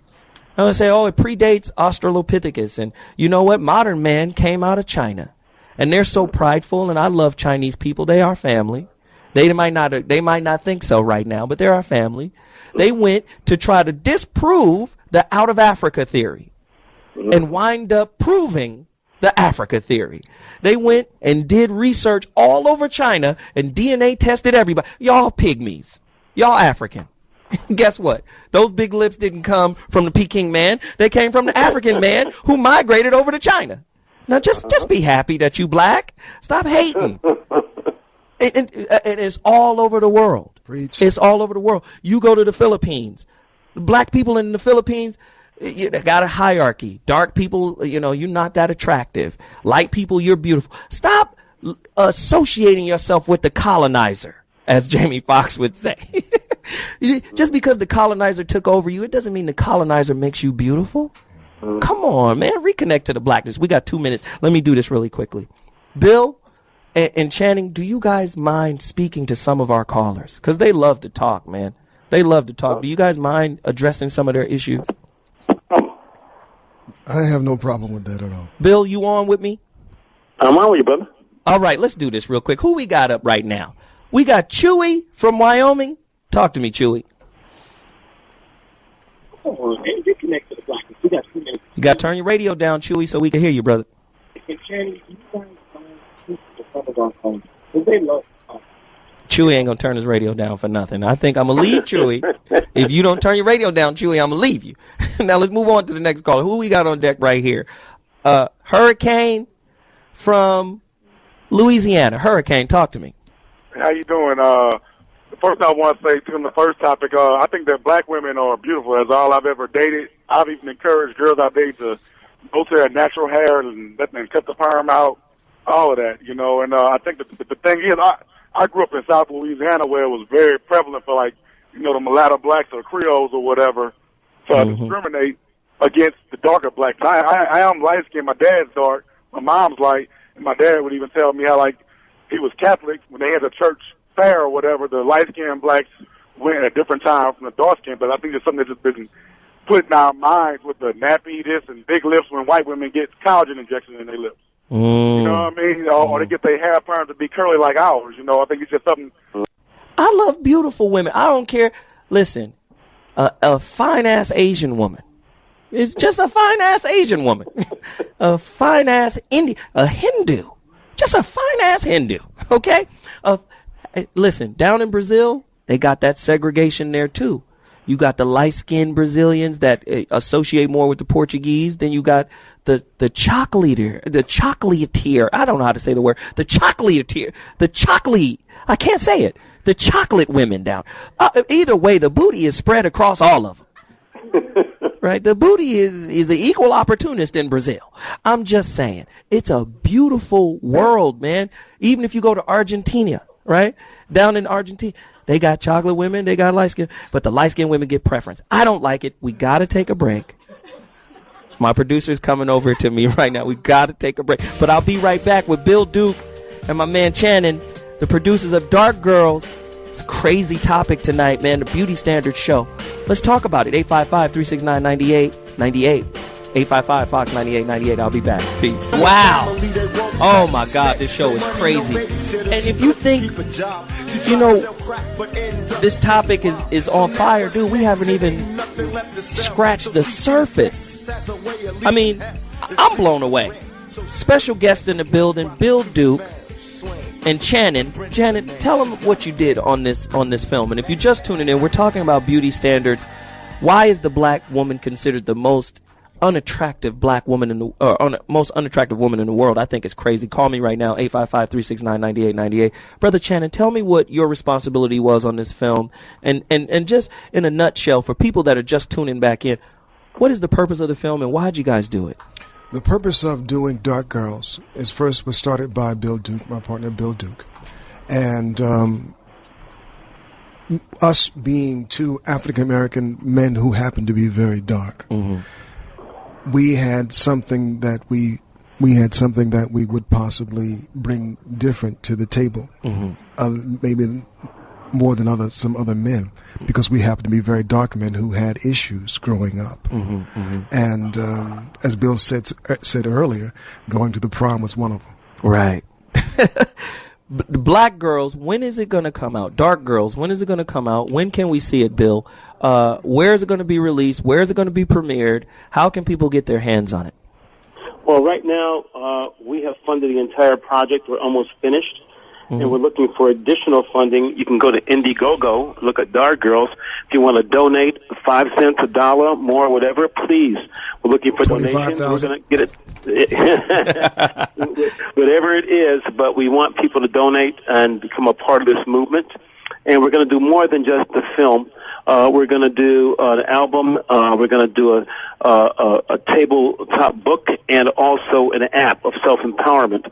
And they say, oh, it predates Australopithecus, and you know what? Modern man came out of China, and they're so prideful. And I love Chinese people; they are family. They might not think so right now, but they're our family. They went to try to disprove the out of Africa theory and wind up proving the Africa theory. They went and did research all over China and DNA tested everybody. Y'all pygmies. Y'all African. Guess what? Those big lips didn't come from the Peking man. They came from the African man who migrated over to China. Now just be happy that you black. Stop hating. It's all over the world. Preach. It's all over the world. You go to the Philippines. Black people in the Philippines, you got a hierarchy. Dark people, you're not that attractive. Light people, you're beautiful. Stop associating yourself with the colonizer, as Jamie Foxx would say. Just because the colonizer took over you, it doesn't mean the colonizer makes you beautiful. Come on, man. Reconnect to the blackness. We got 2 minutes. Let me do this really quickly. Bill and Channing, do you guys mind speaking to some of our callers? Because they love to talk, man. They love to talk. Do you guys mind addressing some of their issues? I have no problem with that at all. Bill, you on with me? I'm on with you, brother. All right, let's do this real quick. Who we got up right now? We got Chewy from Wyoming. Talk to me, Chewy. Come on, man. Get connected to the blackness. We got 2 minutes. You got to turn your radio down, Chewy, so we can hear you, brother. Hey, Channing, you guys find some of our phones? Because they love Chewy ain't going to turn his radio down for nothing. I think I'm going to leave Chewy. If you don't turn your radio down, Chewy, I'm going to leave you. Now let's move on to the next caller. Who we got on deck right here? Hurricane from Louisiana. Hurricane, talk to me. How you doing? First, I want to say to the first topic, I think that black women are beautiful. That's all I've ever dated. I've even encouraged girls I date to go to their natural hair and cut the perm out, all of that, And I think that the thing is, I grew up in South Louisiana where it was very prevalent for, the mulatto blacks or Creoles or whatever to discriminate against the darker blacks. I am light-skinned. My dad's dark. My mom's light. And my dad would even tell me how, he was Catholic. When they had a church fair or whatever, the light-skinned blacks went at a different time from the dark-skinned. But I think it's something that's just been put in our minds with the nappy this and big lips when white women get collagen injections in their lips. You know what I mean? Or they get their hair permed to be curly like ours. I think it's just something. I love beautiful women. I don't care. Listen, a fine-ass Asian woman. It's just a fine-ass Asian woman. A fine-ass a Hindu. Just a fine-ass Hindu, okay? Listen, down in Brazil, they got that segregation there, too. You got the light-skinned Brazilians that associate more with the Portuguese. Then you got the chocolatier. I don't know how to say the word. The chocolate. I can't say it. The chocolate women down. Either way, the booty is spread across all of them. Right? The booty is an equal opportunist in Brazil. I'm just saying. It's a beautiful world, man. Even if you go to Argentina, right? Down in Argentina, they got chocolate women, they got light skin, but the light skinned women get preference. I don't like it. We got to take a break. My producer's coming over to me right now. We got to take a break. But I'll be right back with Bill Duke and my man Channing, the producers of Dark Girls. It's a crazy topic tonight, man. The Beauty Standards Show. Let's talk about it. 855-369-9898. 855-FOX-9898. I'll be back. Peace. Wow. Oh, my God. This show is crazy. And if you think, this topic is on fire, dude, we haven't even scratched the surface. I mean, I'm blown away. Special guest in the building, Bill Duke and Channing. Janet, tell them what you did on this film. And if you're just tuning in, we're talking about beauty standards. Why is the black woman considered the most unattractive black woman most unattractive woman in the world? I think it's crazy. Call me right now, 855-369-9898. Brother Channing, tell me what your responsibility was on this film, and just in a nutshell, for people that are just tuning back in, what is the purpose of the film and why'd you guys do it? The purpose of doing Dark Girls was started by Bill Duke, my partner Bill Duke, and us being two African American men who happen to be very dark. Mm-hmm. We had something that we would possibly bring different to the table, maybe more than some other men, because we happen to be very dark men who had issues growing up. And as Bill said earlier, going to the prom was one of them. Right. Black Girls, when is it going to come out? Dark Girls, when is it going to come out? When can we see it, Bill? Where is it going to be released? Where is it going to be premiered? How can people get their hands on it? Well, right now, we have funded the entire project. We're almost finished, and we're looking for additional funding. You can go to Indiegogo, look at Dark Girls. If you want to donate 5 cents, $1, more, whatever, please. We're looking for donations. We're going to get it. Whatever it is, but we want people to donate and become a part of this movement. And we're going to do more than just the film. We're going to do an album. We're going to do a tabletop book and also an app of self-empowerment.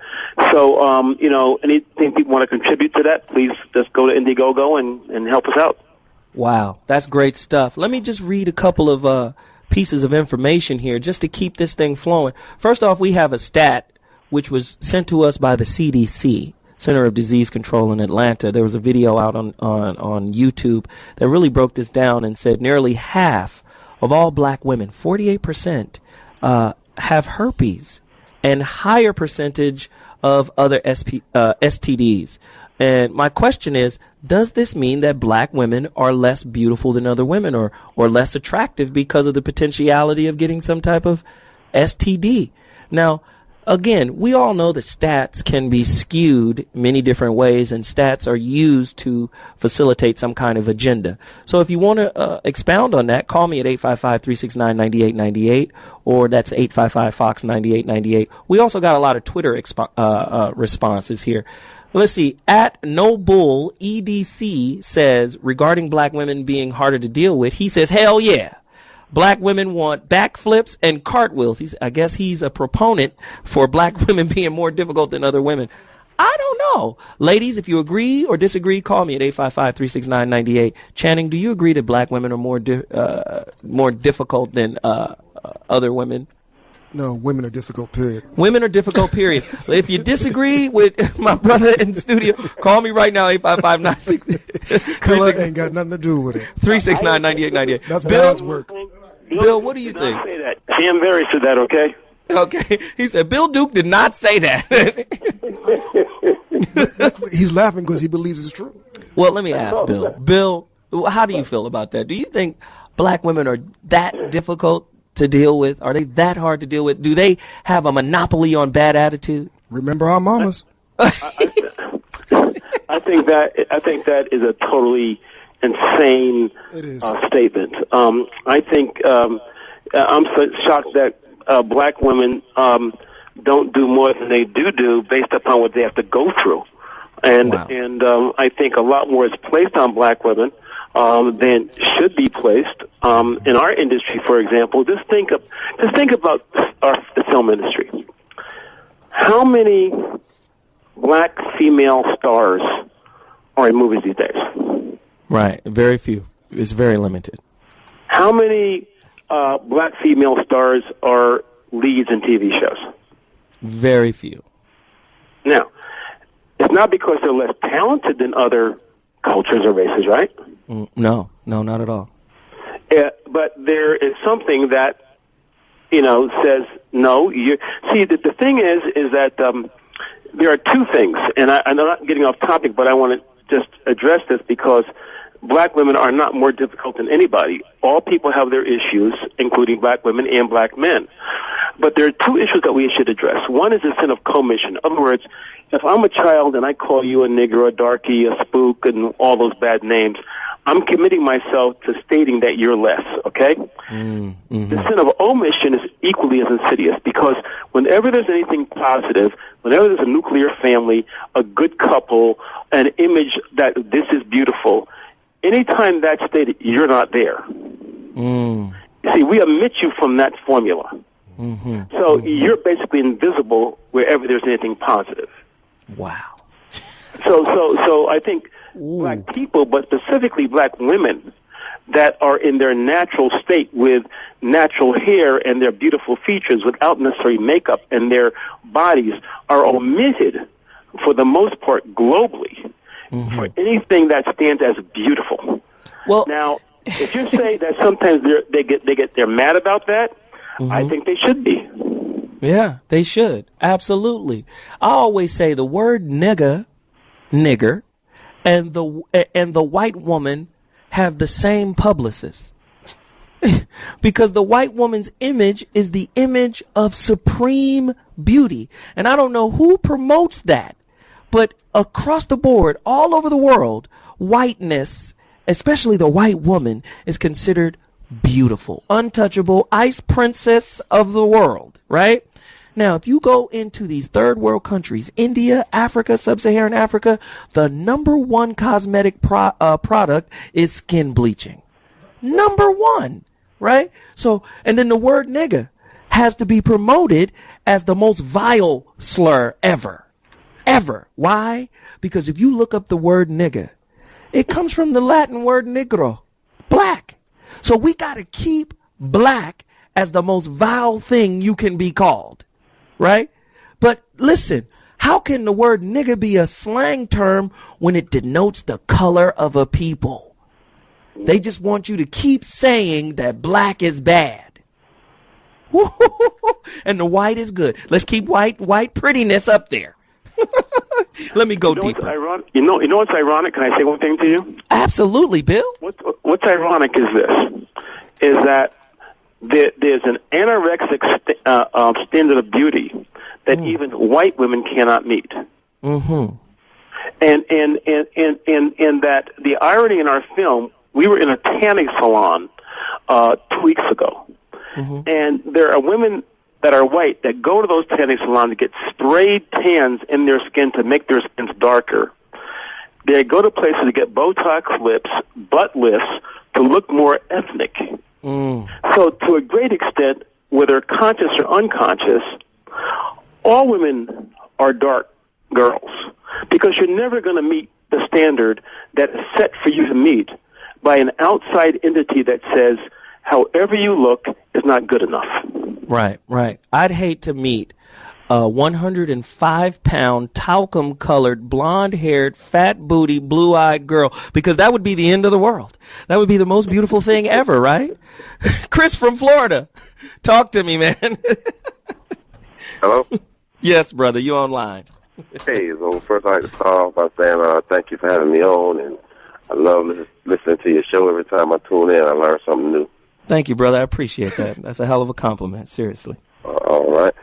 So, anything people want to contribute to that, please just go to Indiegogo and help us out. Wow, that's great stuff. Let me just read a couple of pieces of information here just to keep this thing flowing. First off, we have a stat which was sent to us by the CDC, Center of Disease Control in Atlanta. There was a video out on YouTube that really broke this down and said nearly half of all black women, 48%, have herpes, and higher percentage of other STDs. And my question is, does this mean that black women are less beautiful than other women or less attractive because of the potentiality of getting some type of STD? Now, again, we all know that stats can be skewed many different ways, and stats are used to facilitate some kind of agenda. So if you want to expound on that, call me at 855-369-9898, or that's 855-FOX-9898. We also got a lot of Twitter responses here. Let's see. At NoBull EDC says, regarding black women being harder to deal with, he says, hell yeah. Black women want backflips and cartwheels. I guess he's a proponent for black women being more difficult than other women. I don't know. Ladies, if you agree or disagree, call me at 855-369-98. Channing, do you agree that black women are more difficult than other women? No, women are difficult, period. Women are difficult, period. If you disagree with my brother in the studio, call me right now, 855-96. Color ain't got nothing to do with it. 369-9898. That's God's work. Bill, what do you think? Say that. Channsin Berry said that, okay? Okay. He said, Bill Duke did not say that. He's laughing because he believes it's true. Well, let me ask Bill. Bill, how do you feel about that? Do you think black women are that difficult to deal with? Are they that hard to deal with? Do they have a monopoly on bad attitude? Remember our mamas. I think that is a totally insane statement. I think I'm so shocked that black women don't do more than they do based upon what they have to go through. And I think a lot more is placed on black women than should be placed. In our industry, for example, just think about the film industry. How many black female stars are in movies these days? Right, very few. It's very limited. How many black female stars are leads in TV shows? Very few. Now, it's not because they're less talented than other cultures or races, right? No, not at all. But there is something that, says no. See, the thing is that there are two things, and I'm not getting off topic, but I want to just address this because black women are not more difficult than anybody. All people have their issues, including black women and black men. But there are two issues that we should address. One is the sin of commission. In other words, if I'm a child and I call you a nigger, a darky, a spook, and all those bad names, I'm committing myself to stating that you're less, okay? Mm-hmm. The sin of omission is equally as insidious because whenever there's anything positive, whenever there's a nuclear family, a good couple, an image that this is beautiful, anytime that's stated, you're not there. You see, we omit you from that formula. So you're basically invisible wherever there's anything positive. Wow. So I think black people, but specifically black women that are in their natural state with natural hair and their beautiful features without necessary makeup and their bodies are omitted for the most part globally for anything that stands as beautiful. Well, now, if you say that sometimes they're mad about that, I think they should be. Yeah, they should. Absolutely. I always say the word nigger, and the white woman have the same publicist. Because the white woman's image is the image of supreme beauty. And I don't know who promotes that, but across the board, all over the world, whiteness, especially the white woman, is considered beautiful, untouchable, ice princess of the world, right? Now, if you go into these third world countries, India, Africa, sub-Saharan Africa, the number one cosmetic product is skin bleaching. Number one, right? So, and then the word nigger has to be promoted as the most vile slur ever. Why? Because if you look up the word nigger, it comes from the Latin word negro, black. So we got to keep black as the most vile thing you can be called, right? But listen, how can the word nigger be a slang term when it denotes the color of a people? They just want you to keep saying that black is bad. And the white is good. Let's keep white prettiness up there. Let me go deeper. You know what's ironic? Can I say one thing to you? Absolutely, Bill. What's ironic is that there's an anorexic standard of beauty that even white women cannot meet. And that the irony in our film, we were in a tanning salon 2 weeks ago, and there are women that are white that go to those tanning salons to get sprayed tans in their skin to make their skins darker. They go to places to get Botox lips, butt lifts to look more ethnic. So to a great extent, whether conscious or unconscious, all women are dark girls because you're never going to meet the standard that is set for you to meet by an outside entity that says, however you look is not good enough. Right. I'd hate to meet a 105-pound, talcum-colored, blonde-haired, fat-booty, blue-eyed girl, because that would be the end of the world. That would be the most beautiful thing ever, right? Chris from Florida, talk to me, man. Hello? Yes, brother, you online. Hey, so first I'd like to start off by saying thank you for having me on, and I love listening to your show. Every time I tune in, I learn something new. Thank you, brother. I appreciate that. That's a hell of a compliment, seriously. All right.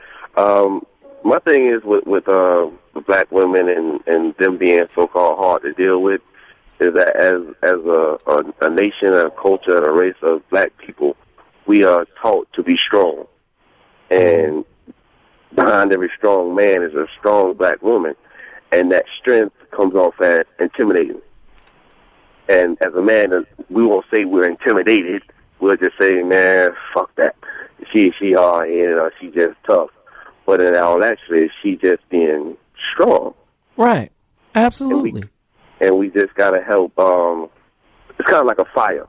My thing is with the black women and them being so-called hard to deal with is that as a nation, a culture, and a race of black people, we are taught to be strong. And behind every strong man is a strong black woman. And that strength comes off as intimidating. And as a man, we won't say we're intimidated. We'll just say, man, fuck that. She hard-headed or she just tough. But in all actually, she just being strong. Right. Absolutely. And we just got to help. It's kind of like a fire.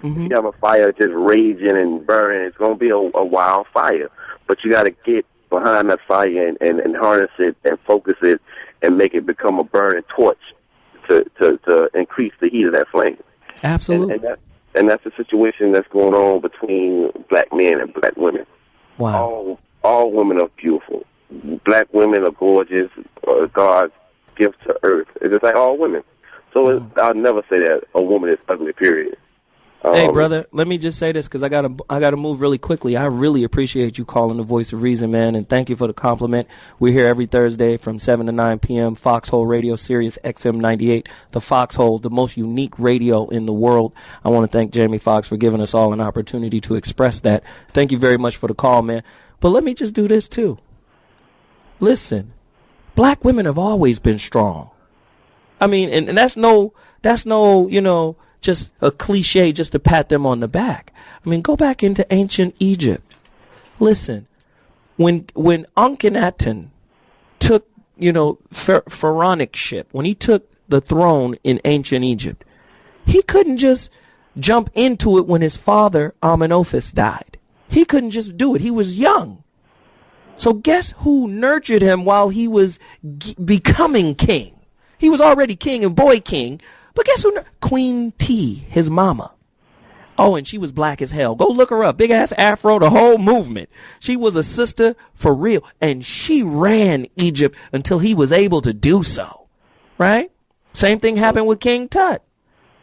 Mm-hmm. You have a fire just raging and burning. It's going to be a wild fire. But you got to get behind that fire and harness it and focus it and make it become a burning torch to increase the heat of that flame. Absolutely. And that's the situation that's going on between black men and black women. Wow. All women are beautiful. Black women are gorgeous. God's gift to earth. It's just like all women. So I'll never say that a woman is ugly, period. Hey, brother, let me just say this because I gotta move really quickly. I really appreciate you calling the Voice of Reason, man, and thank you for the compliment. We're here every Thursday from 7 to 9 p.m., Foxxhole Radio, Sirius XM 98, the Foxxhole, the most unique radio in the world. I want to thank Jamie Foxx for giving us all an opportunity to express that. Thank you very much for the call, man. But let me just do this, too. Listen, black women have always been strong. I mean, and that's no, just a cliche just to pat them on the back. I mean, go back into ancient Egypt. Listen, when Akhenaten took, pharaonic ship, when he took the throne in ancient Egypt, he couldn't just jump into it when his father Amenophis died. He couldn't just do it. He was young. So guess who nurtured him while he was becoming king? He was already king and boy king. But guess who? Queen T, his mama. Oh, and she was black as hell. Go look her up. Big ass afro, the whole movement. She was a sister for real. And she ran Egypt until he was able to do so. Right? Same thing happened with King Tut.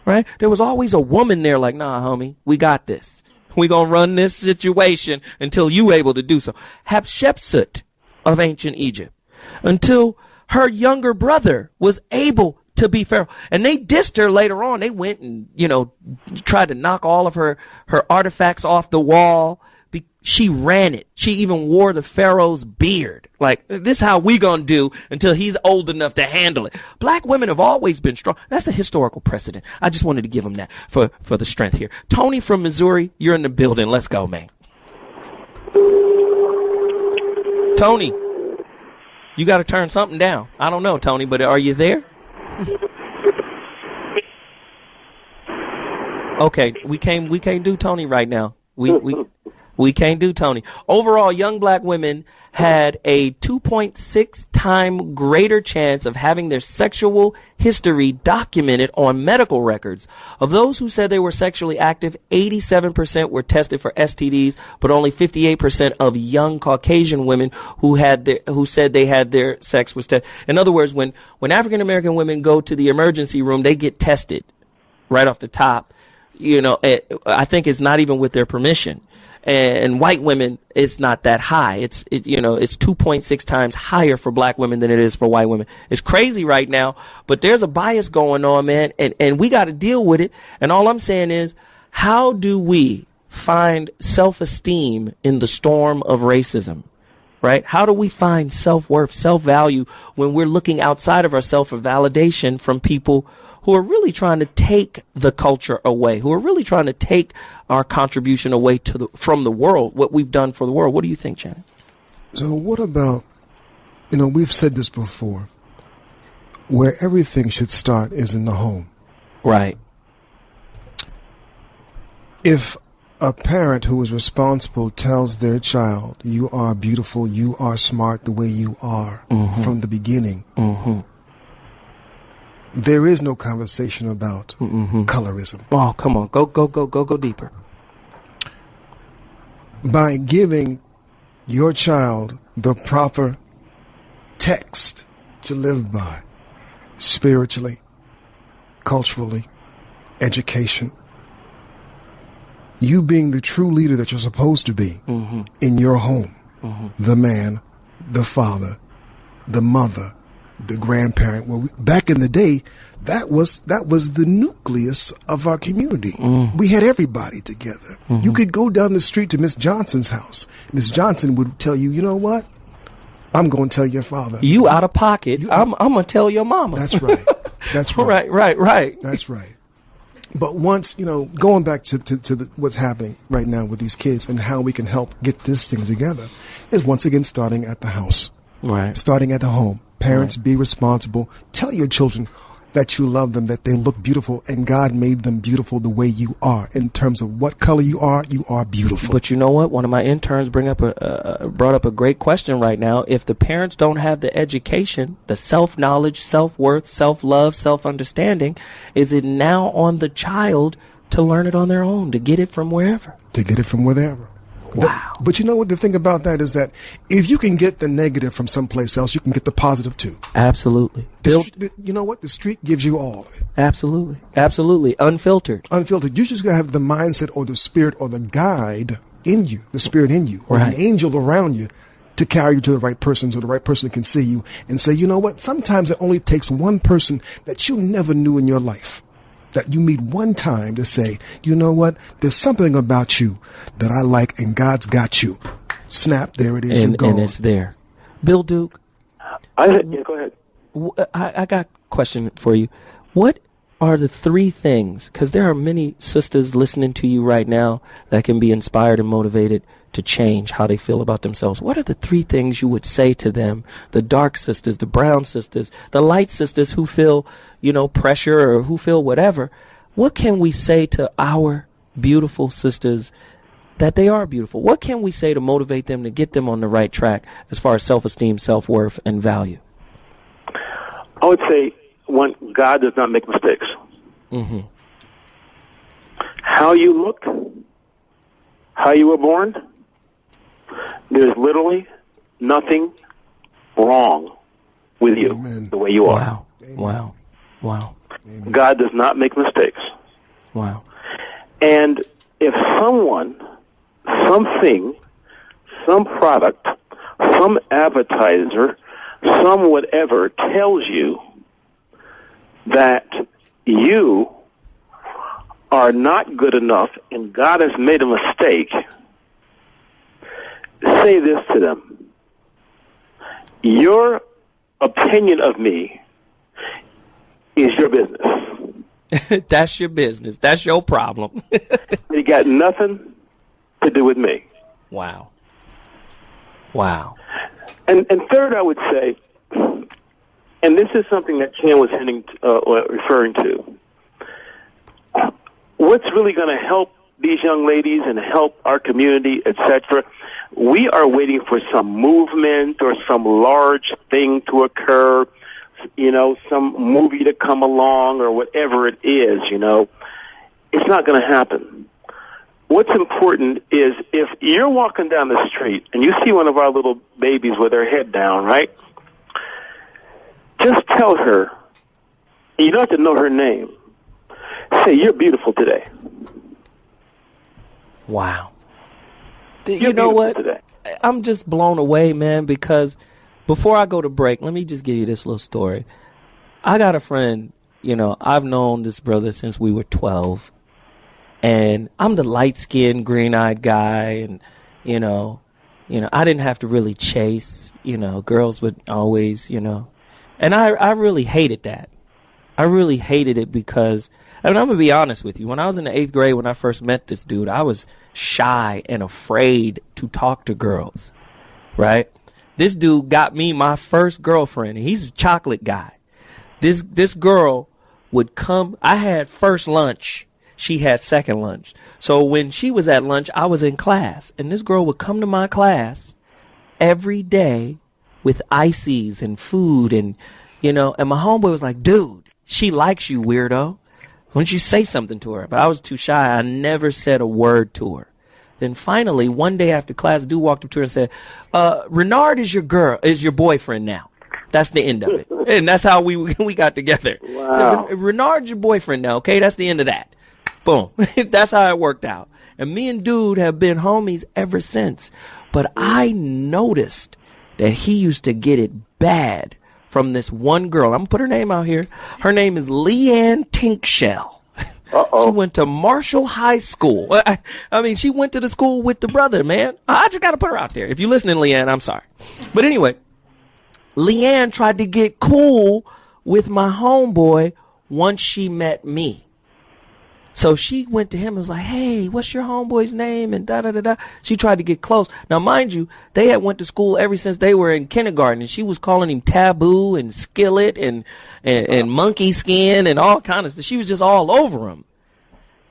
Right? There was always a woman there like, nah, homie, we got this. We gonna run this situation until you able to do so. Hatshepsut of ancient Egypt. Until her younger brother was able to be Pharaoh. And they dissed her later on. They went and, tried to knock all of her artifacts off the wall. She ran it. She even wore the Pharaoh's beard. Like, this is how we gonna do until he's old enough to handle it. Black women have always been strong. That's a historical precedent. I just wanted to give them that for the strength here. Tony from Missouri, you're in the building. Let's go, man. Tony, you got to turn something down. I don't know, Tony, but are you there? Okay, we can't do Tony right now. We can't do Tony. Overall, young black women had a 2.6 time greater chance of having their sexual history documented on medical records. Of those who said they were sexually active, 87% were tested for STDs, but only 58% of young Caucasian women who said they had their sex was tested. In other words, when African American women go to the emergency room, they get tested right off the top. I think it's not even with their permission. And white women, it's not that high. It's 2.6 times higher for black women than it is for white women. It's crazy right now, but there's a bias going on, man, and we got to deal with it. And all I'm saying is, how do we find self-esteem in the storm of racism, right? How do we find self-worth, self-value when we're looking outside of ourselves for validation from people who are really trying to take the culture away, who are really trying to take our contribution away from the world, what we've done for the world? What do you think, Channing? So what about, we've said this before, where everything should start is in the home. Right. If a parent who is responsible tells their child, you are beautiful, you are smart the way you are from the beginning, there is no conversation about colorism. Oh, come on. Go deeper. By giving your child the proper text to live by, spiritually, culturally, education, you being the true leader that you're supposed to be in your home, the man, the father, the mother, the grandparent. Well, back in the day, that was the nucleus of our community. We had everybody together. You could go down the street to Miss Johnson's house. Miss Johnson would tell you, you know what? I'm going to tell your father. You out of pocket. I'm going to tell your mama. That's right. That's right. Right. That's right. But once, going back to what's happening right now with these kids and how we can help get this thing together is once again starting at the house. Right. Starting at the home. Parents, be responsible. Tell your children that you love them, that they look beautiful, and God made them beautiful the way you are. In terms of what color you are beautiful. But you know what? One of my interns brought up a great question right now. If the parents don't have the education, the self-knowledge, self-worth, self-love, self-understanding, is it now on the child to learn it on their own, to get it from wherever? Wow. But you know what the thing about that is that if you can get the negative from someplace else, you can get the positive too. Absolutely. You know what? The street gives you all of it. Absolutely. Unfiltered. You just gotta have the mindset or the spirit or the guide in you, the spirit in you, or the angel around you to carry you to the right person so the right person can see you and say, you know what? Sometimes it only takes one person that you never knew in your life, that you meet one time, to say, you know what, there's something about you that I like, and God's got you. Snap, there it is, you're gone. And it's there. Bill Duke. Go ahead. I got a question for you. What are the three things, because there are many sisters listening to you right now that can be inspired and motivated to change how they feel about themselves. What are the three things you would say to them, the dark sisters, the brown sisters, the light sisters who feel, pressure or who feel whatever? What can we say to our beautiful sisters that they are beautiful? What can we say to motivate them, to get them on the right track as far as self-esteem, self-worth, and value? I would say, one, God does not make mistakes. How you look, how you were born, there's literally nothing wrong with you. Amen. The way you are. Wow. Amen. God does not make mistakes. Wow. And if someone, something, some product, some advertiser, some whatever tells you that you are not good enough and God has made a mistake, say this to them: your opinion of me is your business. That's your business. That's your problem. It got nothing to do with me. Wow. And third, I would say, and this is something that Chan was referring to, what's really going to help these young ladies and help our community, etc., we are waiting for some movement or some large thing to occur, some movie to come along or whatever it is, It's not going to happen. What's important is if you're walking down the street and you see one of our little babies with her head down, right? Just tell her, and you don't have to know her name, say, "You're beautiful today." Wow. You know what? Today. I'm just blown away, man, because before I go to break, let me just give you this little story. I got a friend, I've known this brother since we were 12. And I'm the light-skinned, green-eyed guy, and, I didn't have to really chase, girls would always, and I really hated that. I really hated it because, I'm going to be honest with you, when I was in the 8th grade, when I first met this dude, I was shy and afraid to talk to girls, right? This dude got me my first girlfriend, and he's a chocolate guy. This girl would come, I had first lunch. She had second lunch. So when she was at lunch, I was in class. And this girl would come to my class every day with ices and food. And, and my homeboy was like, dude, she likes you, weirdo. Why don't you say something to her? But I was too shy. I never said a word to her. Then finally, one day after class, dude walked up to her and said, Renard is your boyfriend now. That's the end of it. And that's how we got together. Wow. So Renard's your boyfriend now, okay? That's the end of that. Boom. That's how it worked out. And me and dude have been homies ever since. But I noticed that he used to get it bad from this one girl. I'm going to put her name out here. Her name is Leanne Tinkshell. Uh-oh. She went to Marshall High School. I mean, she went to the school with the brother, man. I just got to put her out there. If you're listening, Leanne, I'm sorry. But anyway, Leanne tried to get cool with my homeboy once she met me. So she went to him and was like, hey, what's your homeboy's name? And da-da-da-da. She tried to get close. Now, mind you, they had went to school ever since they were in kindergarten, and she was calling him Taboo and Skillet and Monkey Skin and all kinds of stuff. She was just all over him.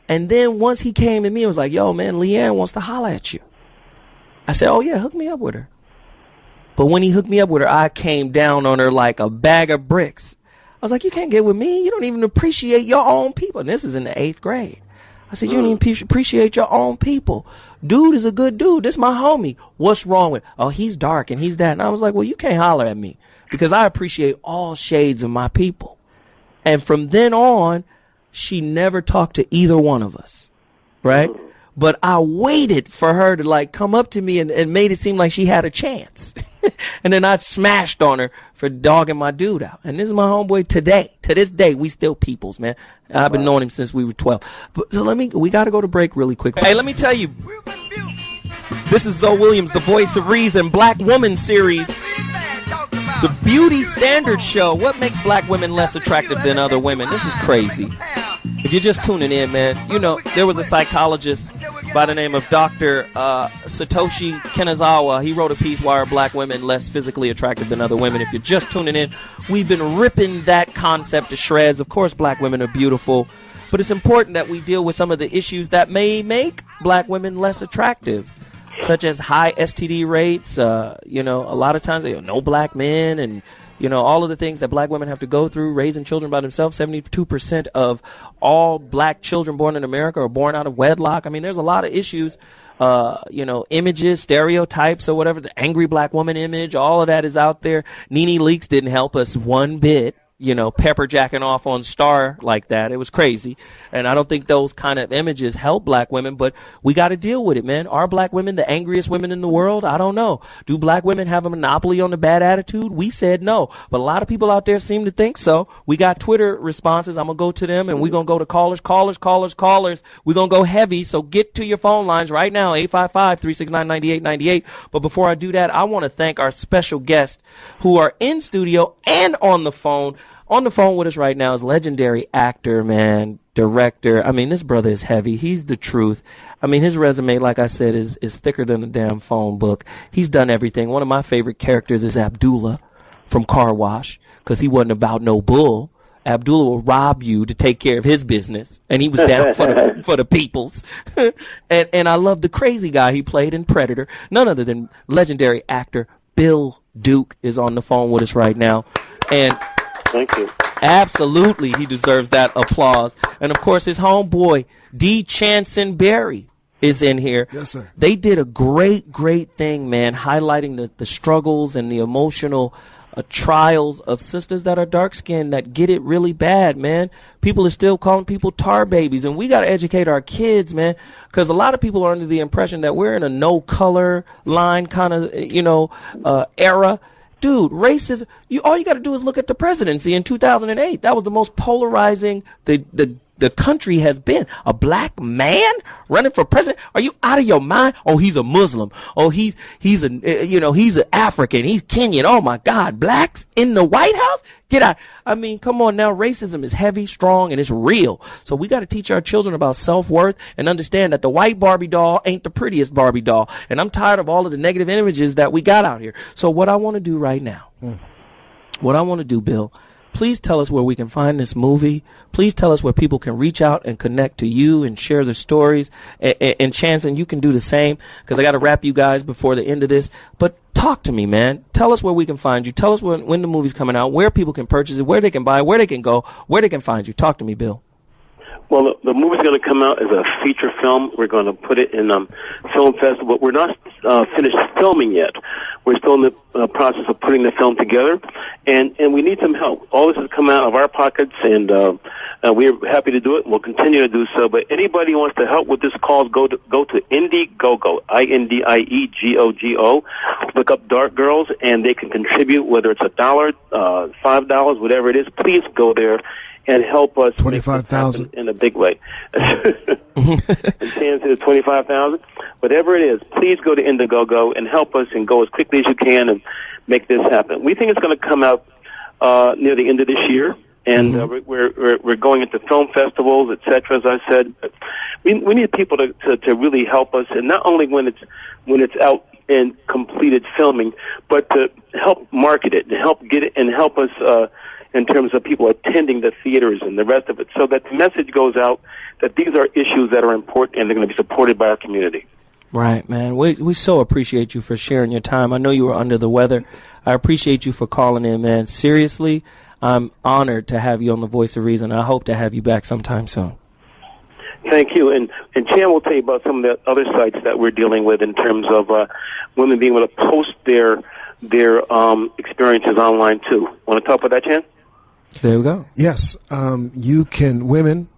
And then once he came to me and was like, yo, man, Leanne wants to holler at you. I said, oh, yeah, hook me up with her. But when he hooked me up with her, I came down on her like a bag of bricks. I was like, you can't get with me. You don't even appreciate your own people. And this is in the 8th grade. I said, you don't even appreciate your own people. Dude is a good dude. This is my homie. What's wrong with, oh, he's dark and he's that. And I was like, well, you can't holler at me because I appreciate all shades of my people. And from then on, she never talked to either one of us. Right? But I waited for her to like come up to me and made it seem like she had a chance. And then I smashed on her for dogging my dude out. And this is my homeboy today. To this day, we still peoples, man. I've been knowing him since we were 12. But so we got to go to break really quick. Hey, let me tell you. This is ZoWilliams, the voice of reason, Black Woman series. The beauty standard show. What makes black women less attractive than other women? This is crazy. If you're just tuning in, man, you know, there was a psychologist by the name of Dr. Satoshi Kanazawa. He wrote a piece, Why Are Black Women Less Physically Attractive Than Other Women? If you're just tuning in, we've been ripping that concept to shreds. Of course, black women are beautiful, but it's important that we deal with some of the issues that may make black women less attractive, such as high STD rates, you know, a lot of times, no black men, and you know, all of the things that black women have to go through, raising children by themselves. 72% of all black children born in America are born out of wedlock. I mean, there's a lot of issues, you know, images, stereotypes or whatever. The angry black woman image, all of that is out there. Nene Leakes didn't help us one bit. You know, pepper jacking off on Star like that. It was crazy. And I don't think those kind of images help black women, but we got to deal with it, man. Are black women the angriest women in the world? I don't know. Do black women have a monopoly on the bad attitude? We said no, but a lot of people out there seem to think so. We got Twitter responses. I'm going to go to them, and we're going to go to callers. We're going to go heavy, so get to your phone lines right now, 855-369-9898. But before I do that, I want to thank our special guests who are in studio and on the phone. On the phone with us right now is legendary actor, man, director. I mean, this brother is heavy. He's the truth. I mean, his resume, like I said, is thicker than a damn phone book. He's done everything. One of my favorite characters is Abdullah from Car Wash, because he wasn't about no bull. Abdullah will rob you to take care of his business, and he was down for the peoples. and I love the crazy guy he played in Predator. None other than legendary actor Bill Duke is on the phone with us right now. And thank you. Absolutely, he deserves that applause. And, of course, his homeboy, Channsin Berry, is in here. Yes, sir. They did a great thing, man, highlighting the struggles and the emotional trials of sisters that are dark-skinned that get it really bad, man. People are still calling people tar babies, and we got to educate our kids, man, because a lot of people are under the impression that we're in a no-color line kind of, era. Dude, racism, all you got to do is look at the presidency in 2008. That was the most polarizing the country has been. A black man running for president? Are you out of your mind? Oh, he's a Muslim. Oh, he's an African. He's Kenyan. Oh my God, blacks in the White House? Get out. I mean, come on now. Racism is heavy, strong, and it's real. So we got to teach our children about self-worth and understand that the white Barbie doll ain't the prettiest Barbie doll. And I'm tired of all of the negative images that we got out here. So what I want to do right now, what I want to do, Bill, please tell us where we can find this movie. Please tell us where people can reach out and connect to you and share their stories. And Channsin, you can do the same, because I got to wrap you guys before the end of this. But talk to me, man. Tell us where we can find you. Tell us when the movie's coming out, where people can purchase it, where they can buy it, where they can go, where they can find you. Talk to me, Bill. Well, the movie's going to come out as a feature film. We're going to put it in film festival, but we're not finished filming yet. We're still in the process of putting the film together, and we need some help. All this has come out of our pockets, and we're happy to do it. We'll continue to do so. But anybody who wants to help with this cause, go to Indiegogo, INDIEGOGO. Look up Dark Girls, and they can contribute, whether it's $1, $5, whatever it is. Please go there and help us 25,000 in a big way. And Chance is 25,000. Whatever it is, please go to Indiegogo and help us and go as quickly as you can and make this happen. We think it's going to come out near the end of this year, and we're going into film festivals, etc. As I said, we need people to really help us, and not only when it's out and completed filming, but to help market it and help get it and help us in terms of people attending the theaters and the rest of it, so that the message goes out that these are issues that are important and they're going to be supported by our community. Right, man. We so appreciate you for sharing your time. I know you were under the weather. I appreciate you for calling in, man. Seriously, I'm honored to have you on The Voice of Reason. I hope to have you back sometime soon. Thank you. And Chan will tell you about some of the other sites that we're dealing with in terms of women being able to post their experiences online, too. Want to talk about that, Chan? There we go. Yes. You can, women,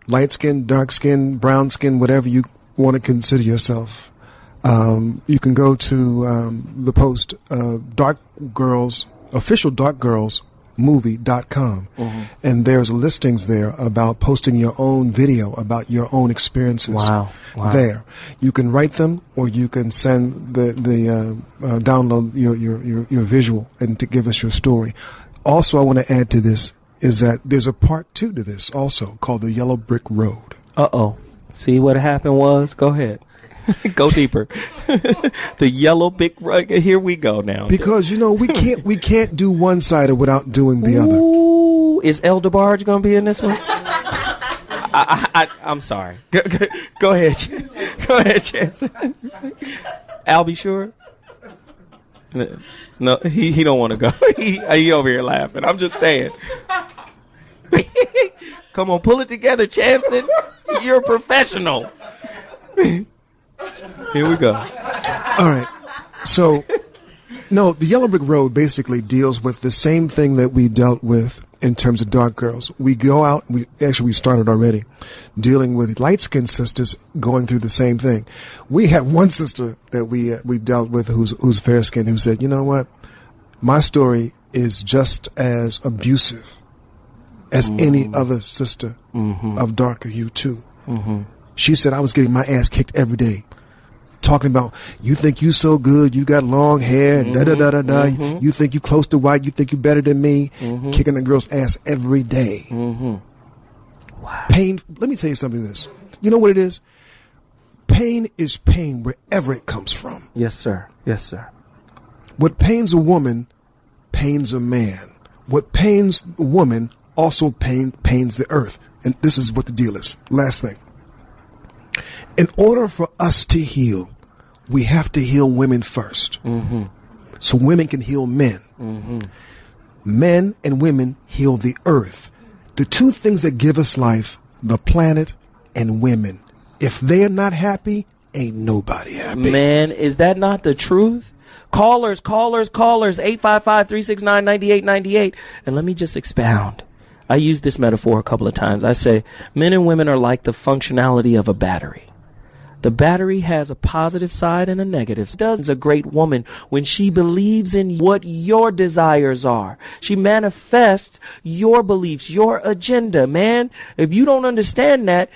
light skin, dark skin, brown skin, whatever you want to consider yourself. You can go to the post Dark Girls, official darkgirlsmovie.com, and there's listings there about posting your own video about your own experiences. Wow. There. You can write them, or you can send the download your visual and to give us your story. Also, I want to add to this is that there's a part 2 to this also called The Yellow Brick Road. Uh-oh. See what happened was? Go ahead. Go deeper. The Yellow Brick Road. Here we go now. Because, we can't do one side without doing the other. Ooh, is El DeBarge going to be in this one? I'm sorry. Go ahead. Go ahead, Chance. I'll be sure. No, he don't want to go. He over here laughing. I'm just saying. Come on, pull it together, Channsin. You're a professional. Here we go. All right. So, no, the Yellow Brick Road basically deals with the same thing that we dealt with in terms of Dark Girls. We go out, we started already, dealing with light-skinned sisters going through the same thing. We had one sister that we dealt with who's fair-skinned, who said, you know what, my story is just as abusive as any other sister of darker hue too. She said, I was getting my ass kicked every day. Talking about, you think you so good, you got long hair, da-da-da-da-da, you think you close to white, you think you better than me, kicking a girl's ass every day. Wow. Pain, let me tell you something this. You know what it is? Pain is pain wherever it comes from. Yes, sir. Yes, sir. What pains a woman, pains a man. What pains a woman also pains the earth. And this is what the deal is. Last thing. In order for us to heal, we have to heal women first. So women can heal men. Men and women heal the earth. The two things that give us life, the planet and women. If they're not happy, ain't nobody happy. Man, is that not the truth? Callers, 855-369-9898. And let me just expound. I use this metaphor a couple of times. I say men and women are like the functionality of a battery. The battery has a positive side and a negative. Does a great woman when she believes in what your desires are. She manifests your beliefs, your agenda, man. If you don't understand that,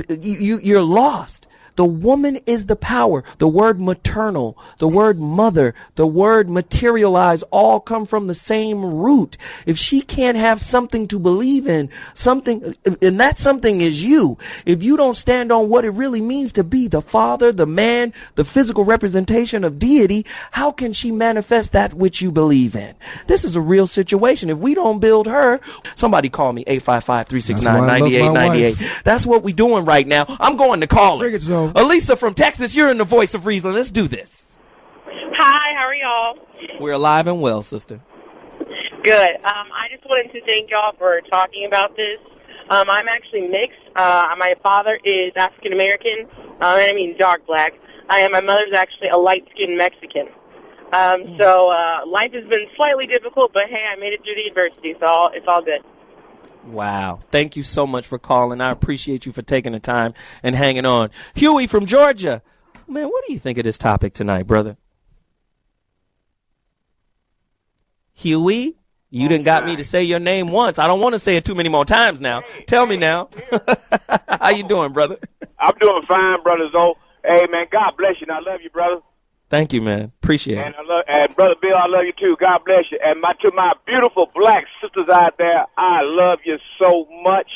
you're lost. The woman is the power. The word maternal, the word mother, the word materialize all come from the same root. If she can't have something to believe in, something, and that something is you. If you don't stand on what it really means to be the father, the man, the physical representation of deity, how can she manifest that which you believe in? This is a real situation. If we don't build her, somebody call me 855-369-9898. That's what we're doing right now. I'm going to call Bring it, Zoe. Elisa from Texas, you're in the Voice of Reason. Let's do this. Hi, how are y'all? We're alive and well, sister. Good. I just wanted to thank y'all for talking about this. I'm actually mixed. My father is African American. I mean dark black. My mother's actually a light-skinned Mexican. So life has been slightly difficult, but hey, I made it through the adversity, so it's all good. Wow. Thank you so much for calling. I appreciate you for taking the time and hanging on. Huey from Georgia. Man, what do you think of this topic tonight, brother? Huey, you done got me to say your name once. I don't want to say it too many more times now. Tell me now. How you doing, brother? I'm doing fine, brother Zoe. Hey, man, God bless you, and I love you, brother. Thank you, man. Appreciate it. And Brother Bill, I love you, too. God bless you. And to my beautiful black sisters out there, I love you so much.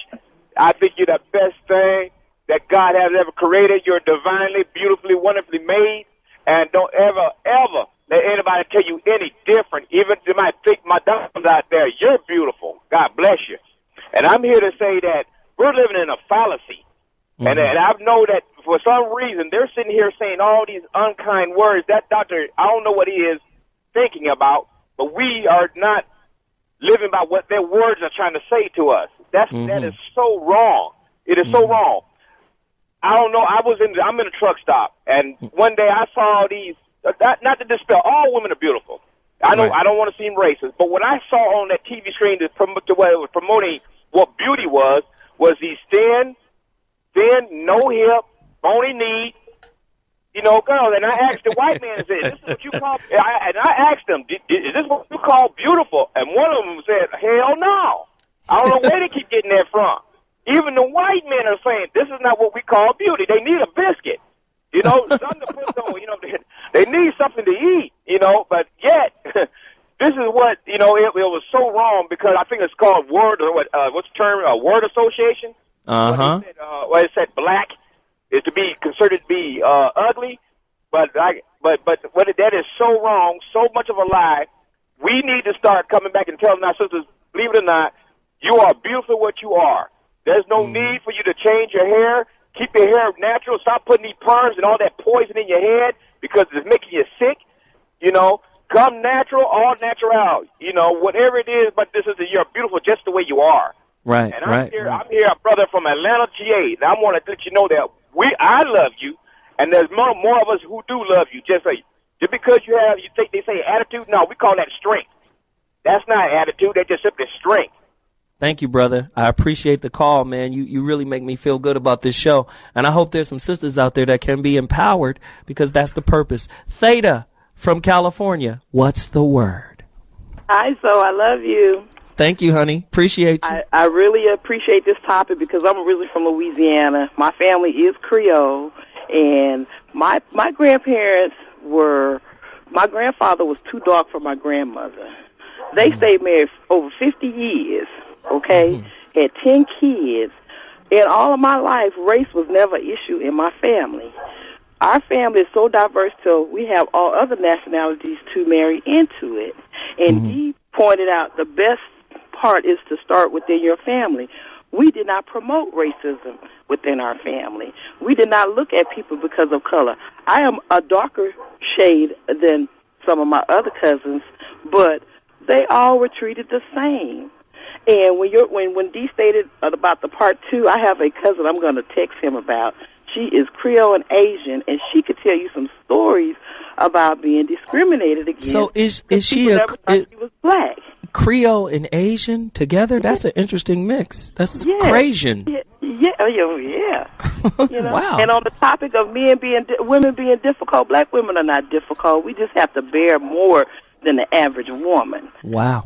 I think you're the best thing that God has ever created. You're divinely, beautifully, wonderfully made. And don't ever, ever let anybody tell you any different. Even they might think my daughters out there, you're beautiful. God bless you. And I'm here to say that we're living in a fallacy. Mm-hmm. And I know that for some reason they're sitting here saying all these unkind words. That doctor, I don't know what he is thinking about, but we are not living by what their words are trying to say to us. That is so wrong. It is so wrong. I don't know. I'm in a truck stop, and one day I saw these. Not to dispel, all women are beautiful. I know. Right. I don't want to seem racist, but what I saw on that TV screen that was promoting what beauty was these thin, no hip, bony knee, girls. And I asked the white man, I said, "This is what you call?" And I asked them, "Is this what you call beautiful?" And one of them said, "Hell no." I don't know where they keep getting that from. Even the white men are saying this is not what we call beauty. They need a biscuit, something to put on. They need something to eat, But yet, this is what it was so wrong because I think it's called what's the term? Word association. It said black is to be considered to be ugly, but that is so wrong, so much of a lie. We need to start coming back and telling our sisters, believe it or not, you are beautiful what you are. There's no need for you to change your hair. Keep your hair natural. Stop putting these perms and all that poison in your head because it's making you sick. Come natural, all natural. Whatever it is, but you're beautiful just the way you are. Right, and I'm here, a brother from Atlanta, GA, and I want to let you know that I love you, and there's more of us who do love you. Just because they say attitude, no, we call that strength. That's not attitude, that's just simply strength. Thank you, brother. I appreciate the call, man. You really make me feel good about this show, and I hope there's some sisters out there that can be empowered because that's the purpose. Theta from California, what's the word? Hi, Zoe, I love you. Thank you, honey. Appreciate you. I really appreciate this topic because I'm originally from Louisiana. My family is Creole, and my grandparents my grandfather was too dark for my grandmother. They stayed married over 50 years, okay? Had 10 kids. And all of my life, race was never an issue in my family. Our family is so diverse till we have all other nationalities to marry into it. And he pointed out the best part is to start within your family. We did not promote racism within our family. We did not look at people because of color. I am a darker shade than some of my other cousins, but they all were treated the same. And when Dee stated about the part 2, I have a cousin I'm going to text him about. She is Creole and Asian, and she could tell you some stories about being discriminated against. So is she she was black? Creole and Asian together? That's an interesting mix. That's Cajun. Yeah. Wow. And on the topic of women being difficult, black women are not difficult. We just have to bear more than the average woman. Wow.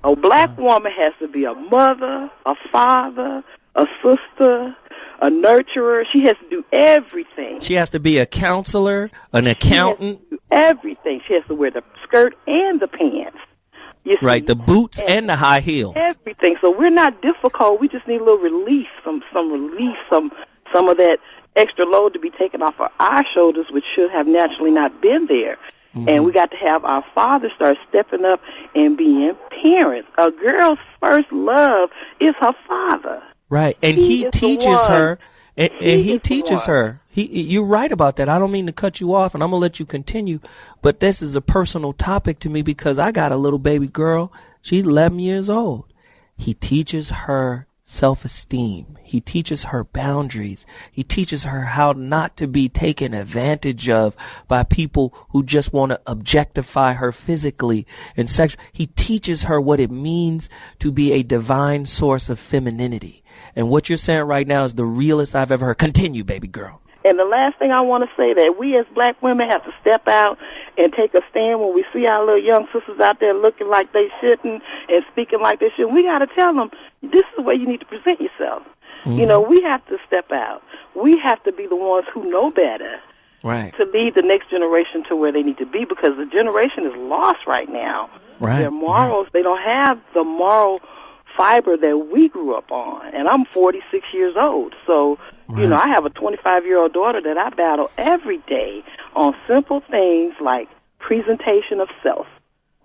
A black woman has to be a mother, a father, a sister, a nurturer. She has to do everything. She has to be a counselor, an accountant. She has to do everything. She has to wear the skirt and the pants. Right, the boots and the high heels. Everything. So we're not difficult. We just need a little relief, some relief, some of that extra load to be taken off of our shoulders, which should have naturally not been there. And we got to have our fathers start stepping up and being parents. A girl's first love is her father. Right, and he teaches her, and he teaches her. You're right about that. I don't mean to cut you off, and I'm going to let you continue, but this is a personal topic to me because I got a little baby girl. She's 11 years old. He teaches her self-esteem. He teaches her boundaries. He teaches her how not to be taken advantage of by people who just want to objectify her physically and sexually. He teaches her what it means to be a divine source of femininity. And what you're saying right now is the realest I've ever heard. Continue, baby girl. And the last thing I want to say, that we as black women have to step out and take a stand when we see our little young sisters out there looking like they shouldn't and speaking like they shouldn't. We got to tell them, this is the way you need to present yourself. Mm-hmm. You know, we have to step out. We have to be the ones who know better, right, to lead the next generation to where they need to be, because the generation is lost right now. Right. Their morals, they don't have the moral fiber that we grew up on. And I'm 46 years old, so... Right. You know, I have a 25-year-old daughter that I battle every day on simple things like presentation of self.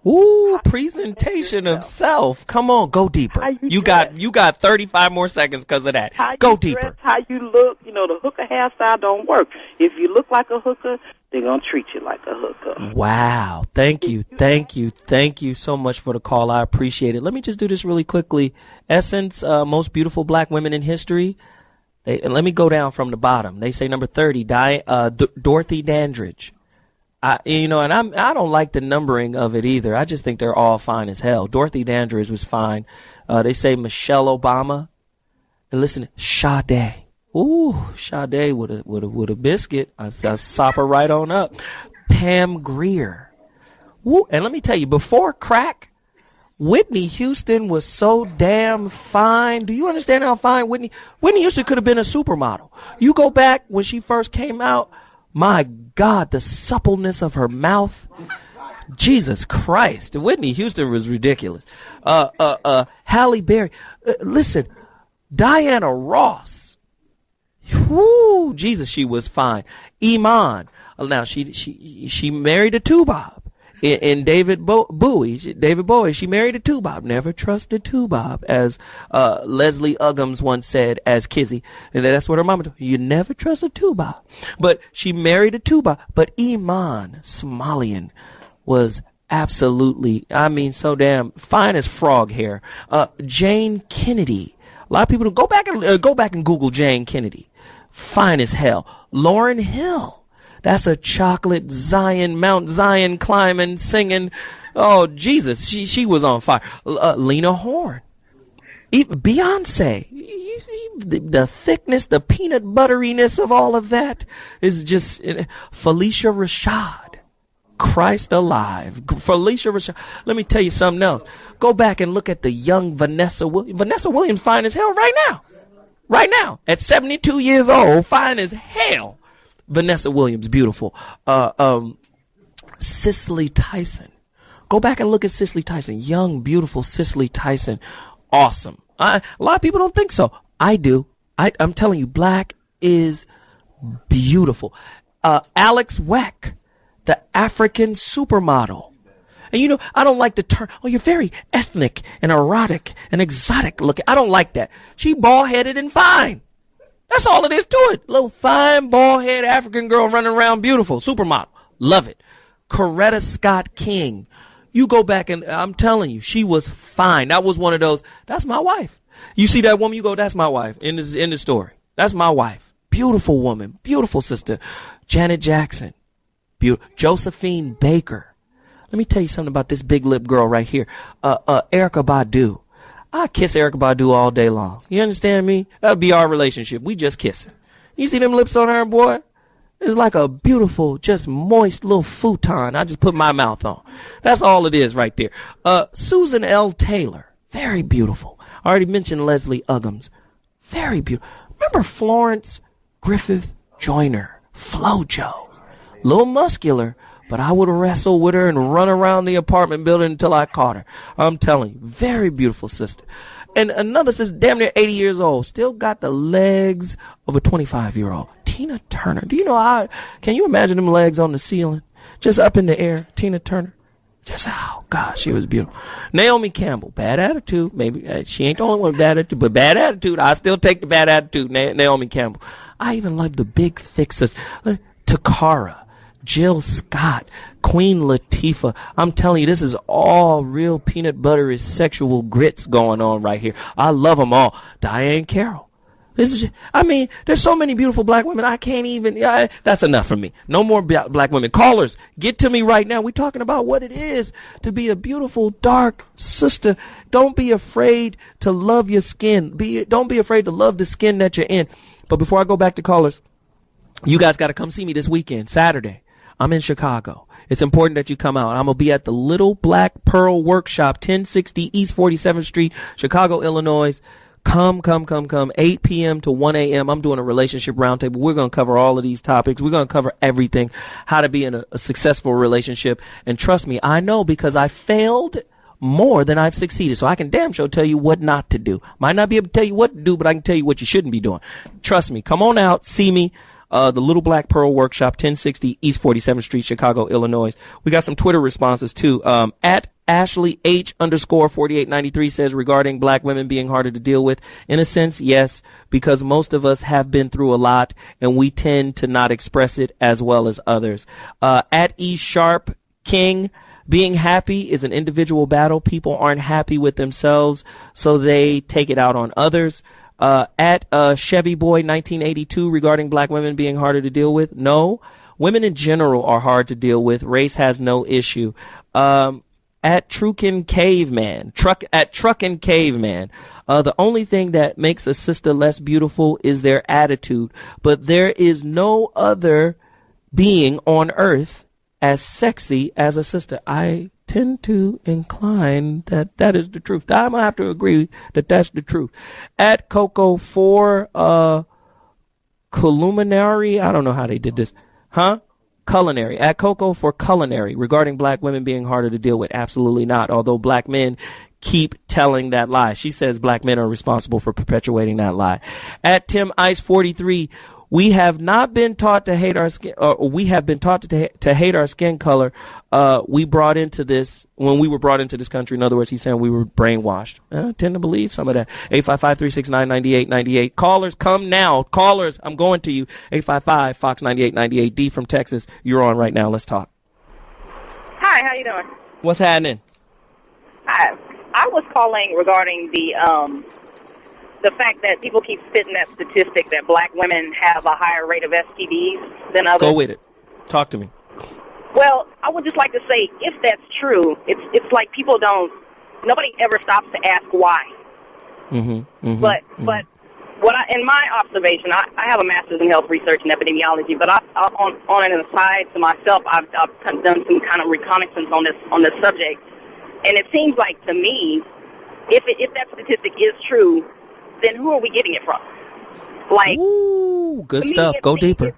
Ooh, presentation of self. Come on, go deeper. You got 35 more seconds because of that. Go deeper. Dress, how you look. You know, the hooker hairstyle don't work. If you look like a hooker, they're going to treat you like a hooker. Wow. Thank you so much for the call. I appreciate it. Let me just do this really quickly. Essence, most beautiful black women in history. And let me go down from the bottom. They say number 30, Dorothy Dandridge. I don't like the numbering of it either. I just think they're all fine as hell. Dorothy Dandridge was fine. They say Michelle Obama. And listen, Sade. Ooh, Sade with a biscuit. I sop her right on up. Pam Grier. Woo. And let me tell you, before crack, Whitney Houston was so damn fine. Do you understand how fine Whitney Houston could have been a supermodel? You go back when she first came out, my God, the suppleness of her mouth. Jesus Christ. Whitney Houston was ridiculous. Halle Berry. Listen, Diana Ross. Whoo, Jesus, she was fine. Iman. Now she married a two-bob. In David Bowie, she married a two-bob. Never trusted two-bob, as Leslie Uggams once said as Kizzy. And that's what her mama told her. You never trust a two-bob. But she married a two-bob. But Iman Somalian was absolutely, so damn fine as frog hair. Jane Kennedy. A lot of people go back and Google Jane Kennedy. Fine as hell. Lauryn Hill. That's a chocolate Zion, Mount Zion climbing, singing. Oh, Jesus, she was on fire. Lena Horne. Even Beyonce. The thickness, the peanut butteriness of all of that is just... Felicia Rashad. Christ alive. Felicia Rashad. Let me tell you something else. Go back and look at the young Vanessa Williams. Vanessa Williams fine as hell right now. Right now. At 72 years old, fine as hell. Vanessa Williams, beautiful. Cicely Tyson. Go back and look at Cicely Tyson. Young, beautiful Cicely Tyson. Awesome. A lot of people don't think so. I do. I'm telling you, black is beautiful. Alex Weck, the African supermodel. And I don't like the term, you're very ethnic and erotic and exotic looking. I don't like that. She bald-headed and fine. That's all it is to it. Little fine, bald-head African girl running around, beautiful, supermodel. Love it. Coretta Scott King. You go back and I'm telling you, she was fine. That was one of those, that's my wife. You see that woman, you go, that's my wife in the story. That's my wife. Beautiful woman, beautiful sister. Janet Jackson. Josephine Baker. Let me tell you something about this big lip girl right here. Erykah Badu. I kiss Erykah Badu all day long. You understand me? That'll be our relationship. We just kissing. You see them lips on her, boy? It's like a beautiful, just moist little futon I just put my mouth on. That's all it is right there. Susan L. Taylor. Very beautiful. I already mentioned Leslie Uggams. Very beautiful. Remember Florence Griffith Joyner? Flojo. Little muscular, but I would wrestle with her and run around the apartment building until I caught her. I'm telling you, very beautiful sister. And another sister, damn near 80 years old, still got the legs of a 25-year-old. Tina Turner. Do you know can you imagine them legs on the ceiling? Just up in the air. Tina Turner. Just, oh, God, she was beautiful. Naomi Campbell, bad attitude. Maybe she ain't the only one with bad attitude, but bad attitude. I still take the bad attitude, Naomi Campbell. I even love the big, thick sister. Takara. Jill Scott, Queen Latifah. I'm telling you, this is all real peanut buttery sexual grits going on right here. I love them all. Diane Carroll. There's so many beautiful black women. I can't even, that's enough for me. No more black women. Callers, get to me right now. We're talking about what it is to be a beautiful, dark sister. Don't be afraid to love your skin. Don't be afraid to love the skin that you're in. But before I go back to callers, you guys got to come see me this weekend, Saturday. I'm in Chicago. It's important that you come out. I'm going to be at the Little Black Pearl Workshop, 1060 East 47th Street, Chicago, Illinois. Come, 8 p.m. to 1 a.m. I'm doing a relationship roundtable. We're going to cover all of these topics. We're going to cover everything, how to be in a successful relationship. And trust me, I know because I failed more than I've succeeded. So I can damn sure tell you what not to do. Might not be able to tell you what to do, but I can tell you what you shouldn't be doing. Trust me. Come on out. See me. The Little Black Pearl Workshop, 1060 East 47th Street, Chicago, Illinois. We got some Twitter responses too. At Ashley H _4893 says, regarding black women being harder to deal with, in a sense, yes, because most of us have been through a lot and we tend to not express it as well as others. At E Sharp King, being happy is an individual battle. People aren't happy with themselves, so they take it out on others. At Chevy Boy 1982, regarding black women being harder to deal with, no, women in general are hard to deal with. Race has no issue. At Truckin Caveman, Truckin Caveman, the only thing that makes a sister less beautiful is their attitude, but there is no other being on earth as sexy as a sister. I tend to incline that is the truth. I'm gonna have to agree that that's the truth. At Coco 4 Culinary, I don't know how they did this, Culinary. At Coco for Culinary, regarding black women being harder to deal with, absolutely not. Although black men keep telling that lie. She says black men are responsible for perpetuating that lie. At Tim Ice 43. We have not been taught to hate our skin, or we have been taught to hate our skin color. When we were brought into this country. In other words, he's saying we were brainwashed. I tend to believe some of that. 855-369-9898. Callers, come now. Callers, I'm going to you. 855 Fox 9898. D from Texas. You're on right now. Let's talk. Hi, how you doing? What's happening? Hi. I was calling regarding the fact that people keep spitting that statistic that black women have a higher rate of STDs than others. Go with it. Talk to me. Well, I would just like to say, if that's true, it's like nobody ever stops to ask why. But what in my observation, I have a master's in health research and epidemiology, but on an aside to myself, I've kind of done some kind of reconnaissance on this subject, and it seems like to me, if that statistic is true, then who are we getting it from? Like, ooh, good stuff. Go deeper.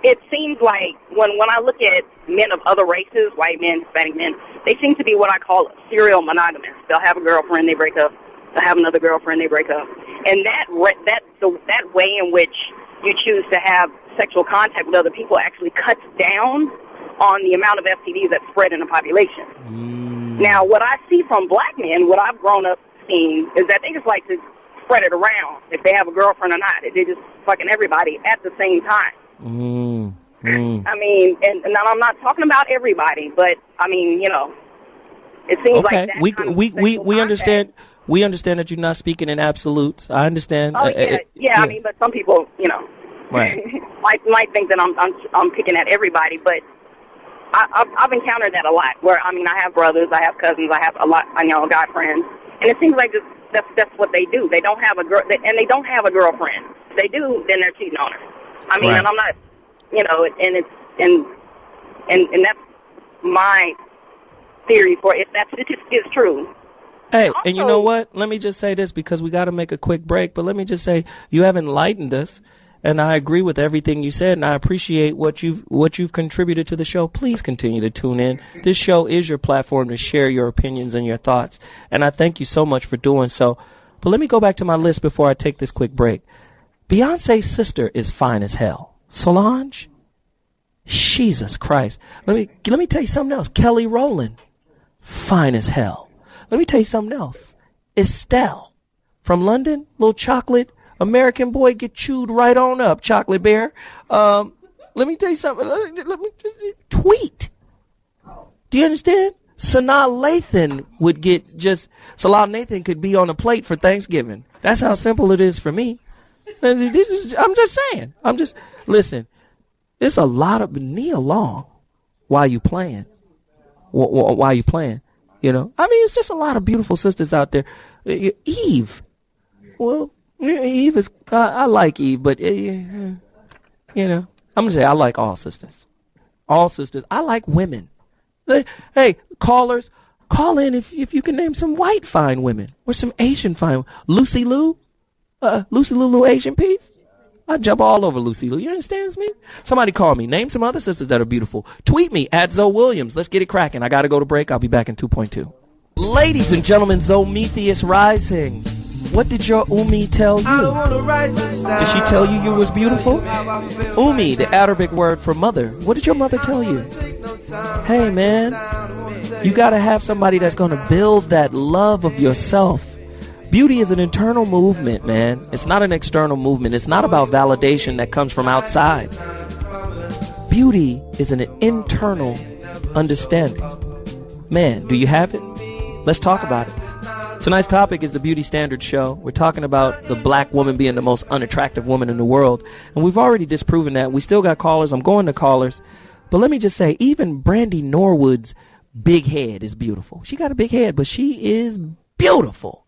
It seems like when I look at men of other races, white men, Hispanic men, they seem to be what I call serial monogamous. They'll have a girlfriend, they break up. They'll have another girlfriend, they break up. And that way in which you choose to have sexual contact with other people actually cuts down on the amount of STDs that spread in the population. Now, what I see from black men, what I've grown up seeing, is that they just like to spread it around if they have a girlfriend or not. They're just fucking everybody at the same time. I mean, and I'm not talking about everybody, but I mean, it seems like that we understand. We understand that you're not speaking in absolutes. I understand. Oh yeah. I mean, but some people, right, might think that I'm picking at everybody, but I've encountered that a lot. Where I have brothers, I have cousins, I have a lot, guy friends, and it seems like that's what they do. They don't have and they don't have a girlfriend. If they do, then they're cheating on her. I mean, right. And I'm not, and that's my theory for if that statistic is true. Hey, also, and you know what? Let me just say this because we got to make a quick break. But let me just say you have enlightened us, and I agree with everything you said, and I appreciate what you've contributed to the show. Please continue to tune in. This show is your platform to share your opinions and your thoughts, and I thank you so much for doing so. But let me go back to my list before I take this quick break. Beyonce's sister is fine as hell. Solange, Jesus Christ. Let me tell you something else. Kelly Rowland, fine as hell. Let me tell you something else. Estelle from London, little chocolate American boy, get chewed right on up, chocolate bear. Let let me tell you something. Let me just tweet. Do you understand? Sanaa Lathan would get Salah Nathan could be on a plate for Thanksgiving. That's how simple it is for me. I'm just saying. Listen, it's a lot of kneel long while you playing. While you playing, you know. I mean, it's just a lot of beautiful sisters out there. Eve. Well, Eve is, I like Eve, but, you know, I'm going to say I like all sisters. All sisters. I like women. Hey, callers, call in if you can name some white fine women or some Asian fine. Lucy Lou Asian piece. I jump all over Lucy Lou. You understand me? Somebody call me. Name some other sisters that are beautiful. Tweet me at ZoWilliams. Let's get it cracking. I got to go to break. I'll be back in 2.2. Ladies and gentlemen, Zometheus Rising. What did your Umi tell you? Did she tell you was beautiful? Umi, the Arabic word for mother. What did your mother tell you? Hey, man, you got to have somebody that's going to build that love of yourself. Beauty is an internal movement, man. It's not an external movement. It's not about validation that comes from outside. Beauty is an internal understanding. Man, do you have it? Let's talk about it. Tonight's topic is the Beauty Standard Show. We're talking about the black woman being the most unattractive woman in the world. And we've already disproven that. We still got callers. I'm going to callers. But let me just say, even Brandy Norwood's big head is beautiful. She got a big head, but she is beautiful.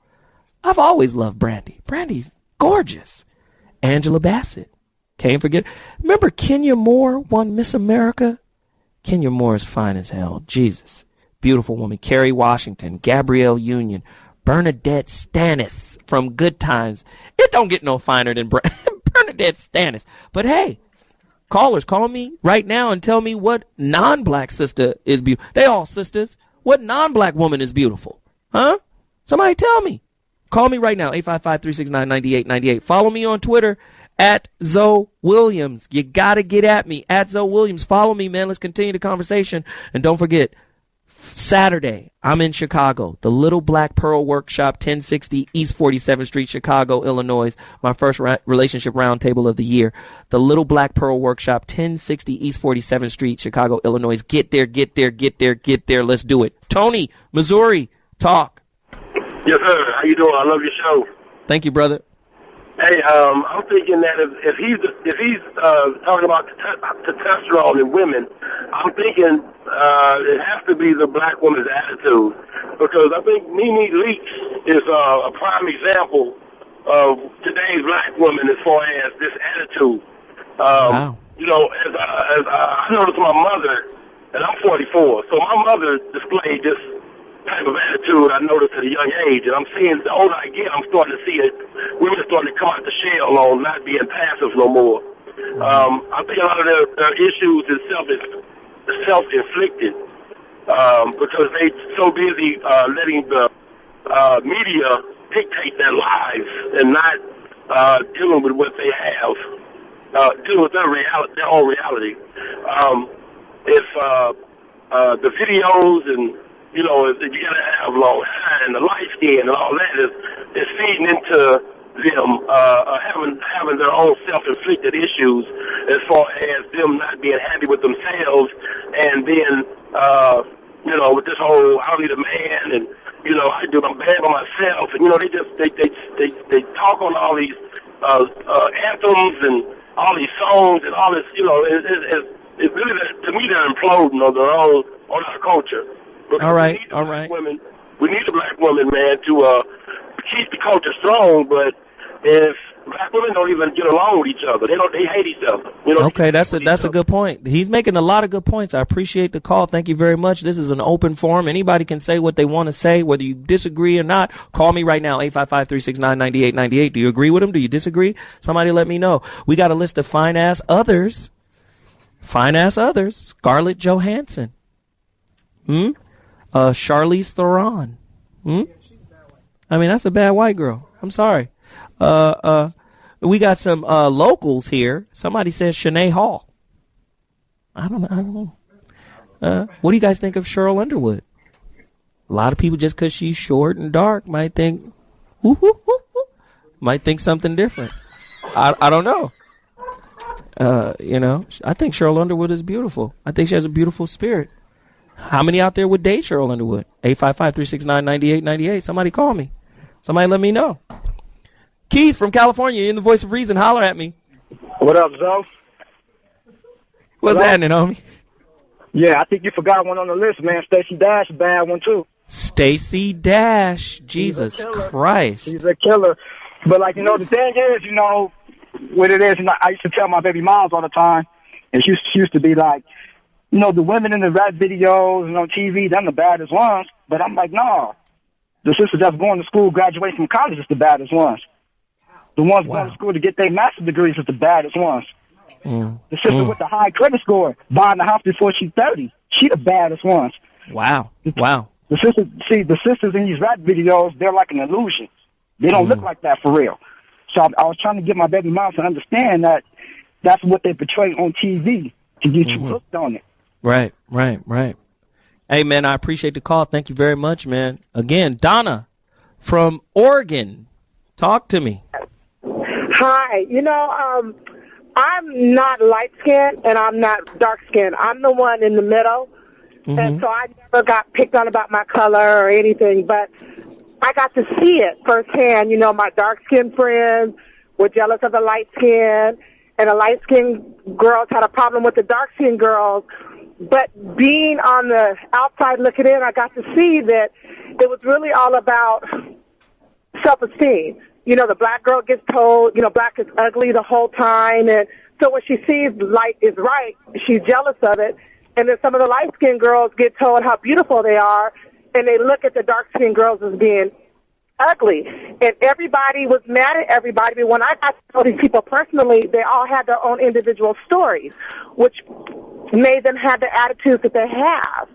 I've always loved Brandy. Brandy's gorgeous. Angela Bassett. Can't forget. Remember Kenya Moore won Miss America? Kenya Moore is fine as hell. Jesus. Beautiful woman. Kerry Washington. Gabrielle Union. Bernadette Stanis from Good Times. It don't get no finer than Bernadette Stanis. But hey, callers, call me right now and tell me what non-black sister is beautiful. They all sisters. What non-black woman is beautiful? Huh? Somebody tell me. Call me right now, 855-369-9898. Follow me on Twitter at ZoWilliams. You got to get at me, at ZoWilliams. Follow me, man. Let's continue the conversation. And don't forget, Saturday, I'm in Chicago, the Little Black Pearl Workshop, 1060 East 47th Street, Chicago, Illinois. My first relationship roundtable of the year. The Little Black Pearl Workshop, 1060 East 47th Street, Chicago, Illinois. Get there, get there, get there, get there. Let's do it. Tony, Missouri, talk. Yes, sir. How you doing? I love your show. Thank you, brother. Hey, I'm thinking that if he's talking about testosterone in women, I'm thinking it has to be the black woman's attitude, because I think Nene Leakes is a prime example of today's black woman as far as this attitude. Wow. You know, as I noticed my mother, and I'm 44, so my mother displayed this type of attitude I noticed at a young age, and I'm seeing the older I get, I'm starting to see it. Women are starting to come out the shell on not being passive no more. I think a lot of their issues is self-inflicted because they so busy letting the media dictate their lives and not dealing with what they have, dealing with their own reality. If the videos and you know, you gotta have long hair and the light skin and all that is feeding into them having their own self-inflicted issues as far as them not being happy with themselves, and then you know, with this whole I don't need a man and you know I do I'm bad by myself, and you know they talk on all these anthems and all these songs and all this, you know, it's really to me they're imploding on our culture. Because all right. We need a black woman, man, to keep the culture strong. But if black women don't even get along with each other, they hate each other. You know, okay, that's a good point. He's making a lot of good points. I appreciate the call. Thank you very much. This is an open forum. Anybody can say what they want to say, whether you disagree or not. Call me right now, 855-369-9898. Do you agree with him? Do you disagree? Somebody let me know. We got a list of fine ass others. Scarlett Johansson. Charlize Theron. I mean, that's a bad white girl. I'm sorry. We got some locals here. Somebody says Shanae Hall. I don't know. What do you guys think of Cheryl Underwood? A lot of people, just because she's short and dark, might think something different. I don't know. I think Cheryl Underwood is beautiful. I think she has a beautiful spirit. How many out there would date Cheryl Underwood? 855-369-9898. Somebody call me. Somebody let me know. Keith from California, you're in the voice of reason. Holler at me. What up, Zoe? What's happening, homie? Yeah, I think you forgot one on the list, man. Stacey Dash, bad one, too. Stacey Dash. Jesus Christ. She's a killer. But, the thing is, what it is, I used to tell my baby moms all the time, and she used to be like, the women in the rap videos and on TV, them the baddest ones. But I'm like, no. The sisters that's going to school, graduating from college is the baddest ones. The ones going to school to get their master's degrees is the baddest ones. The sister with the high credit score, buying the house before she's 30, she the baddest ones. Wow. The sisters in these rap videos, they're like an illusion. They don't look like that for real. So I was trying to get my baby mom to understand that that's what they portray on TV to get you hooked on it. Right. Hey, man, I appreciate the call. Thank you very much, man. Again, Donna from Oregon. Talk to me. Hi. I'm not light-skinned and I'm not dark-skinned. I'm the one in the middle. And so I never got picked on about my color or anything, but I got to see it firsthand. My dark-skinned friends were jealous of the light-skinned, and the light-skinned girls had a problem with the dark-skinned girls. But being on the outside looking in, I got to see that it was really all about self-esteem. The black girl gets told, black is ugly the whole time. And so when she sees light is right, she's jealous of it. And then some of the light-skinned girls get told how beautiful they are, and they look at the dark-skinned girls as being ugly. And everybody was mad at everybody. But when I got to know these people personally, they all had their own individual stories, which made them have the attitudes that they have.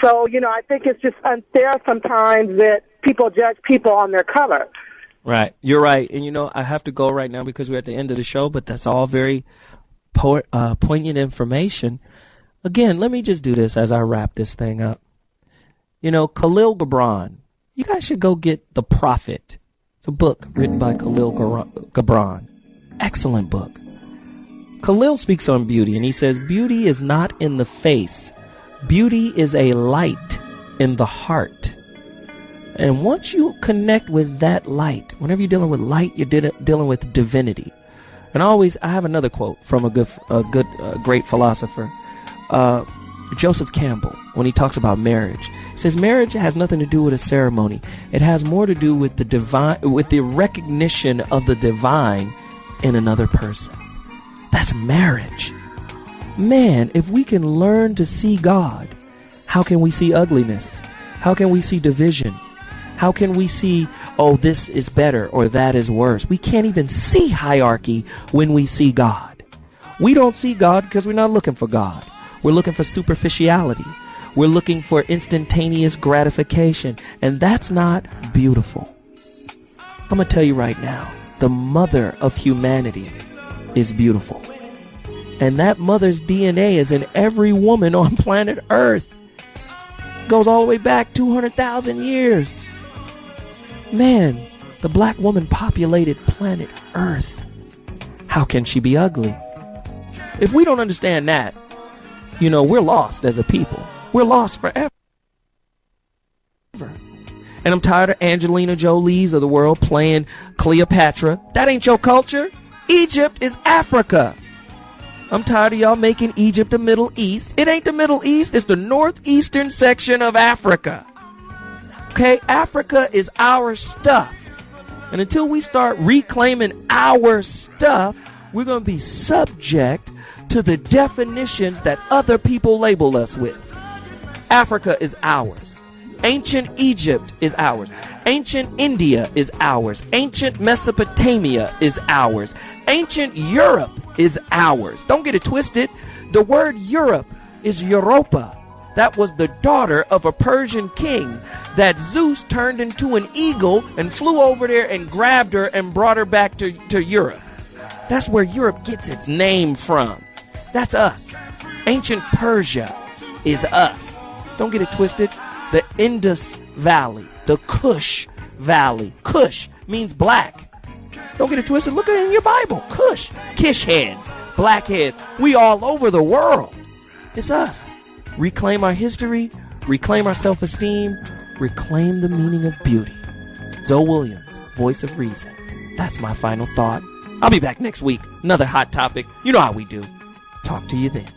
So, I think it's just unfair sometimes that people judge people on their color. Right. You're right. And, I have to go right now because we're at the end of the show, but that's all very poignant information. Again, let me just do this as I wrap this thing up. Khalil Gibran, you guys should go get The Prophet. It's a book written by Khalil Gibran. Excellent book. Khalil speaks on beauty, and he says, beauty is not in the face. Beauty is a light in the heart. And once you connect with that light, whenever you're dealing with light, you're dealing with divinity. And I have another quote from a great philosopher, Joseph Campbell, when he talks about marriage. He says marriage has nothing to do with a ceremony. It has more to do with the divine, with the recognition of the divine in another person. That's marriage. Man, if we can learn to see God, how can we see ugliness? How can we see division? How can we see, this is better or that is worse? We can't even see hierarchy when we see God. We don't see God because we're not looking for God. We're looking for superficiality. We're looking for instantaneous gratification. And that's not beautiful. I'm going to tell you right now, the mother of humanity is beautiful. And that mother's DNA is in every woman on planet Earth. Goes all the way back 200,000 years. Man, the black woman populated planet Earth. How can she be ugly? If we don't understand that, we're lost as a people. We're lost forever. And I'm tired of Angelina Jolie's of the world playing Cleopatra. That ain't your culture. Egypt is Africa. I'm tired of y'all making Egypt the Middle East. It ain't the Middle East. It's the northeastern section of Africa. Okay, Africa is our stuff. And until we start reclaiming our stuff, we're going to be subject to the definitions that other people label us with. Africa is ours. Ancient Egypt is ours. Ancient India is ours. Ancient Mesopotamia is ours. Ancient Europe is ours. Don't get it twisted. The word Europe is Europa. That was the daughter of a Persian king that Zeus turned into an eagle and flew over there and grabbed her and brought her back to Europe. That's where Europe gets its name from. That's us. Ancient Persia is us. Don't get it twisted. The Indus Valley, the Kush Valley. Kush means black. Don't get it twisted. Look at it in your Bible. Kush. Kish heads. blackheads. We all over the world. It's us. Reclaim our history, reclaim our self-esteem, reclaim the meaning of beauty. ZoWilliams, voice of reason. That's my final thought. I'll be back next week. Another hot topic. You know how we do. Talk to you then.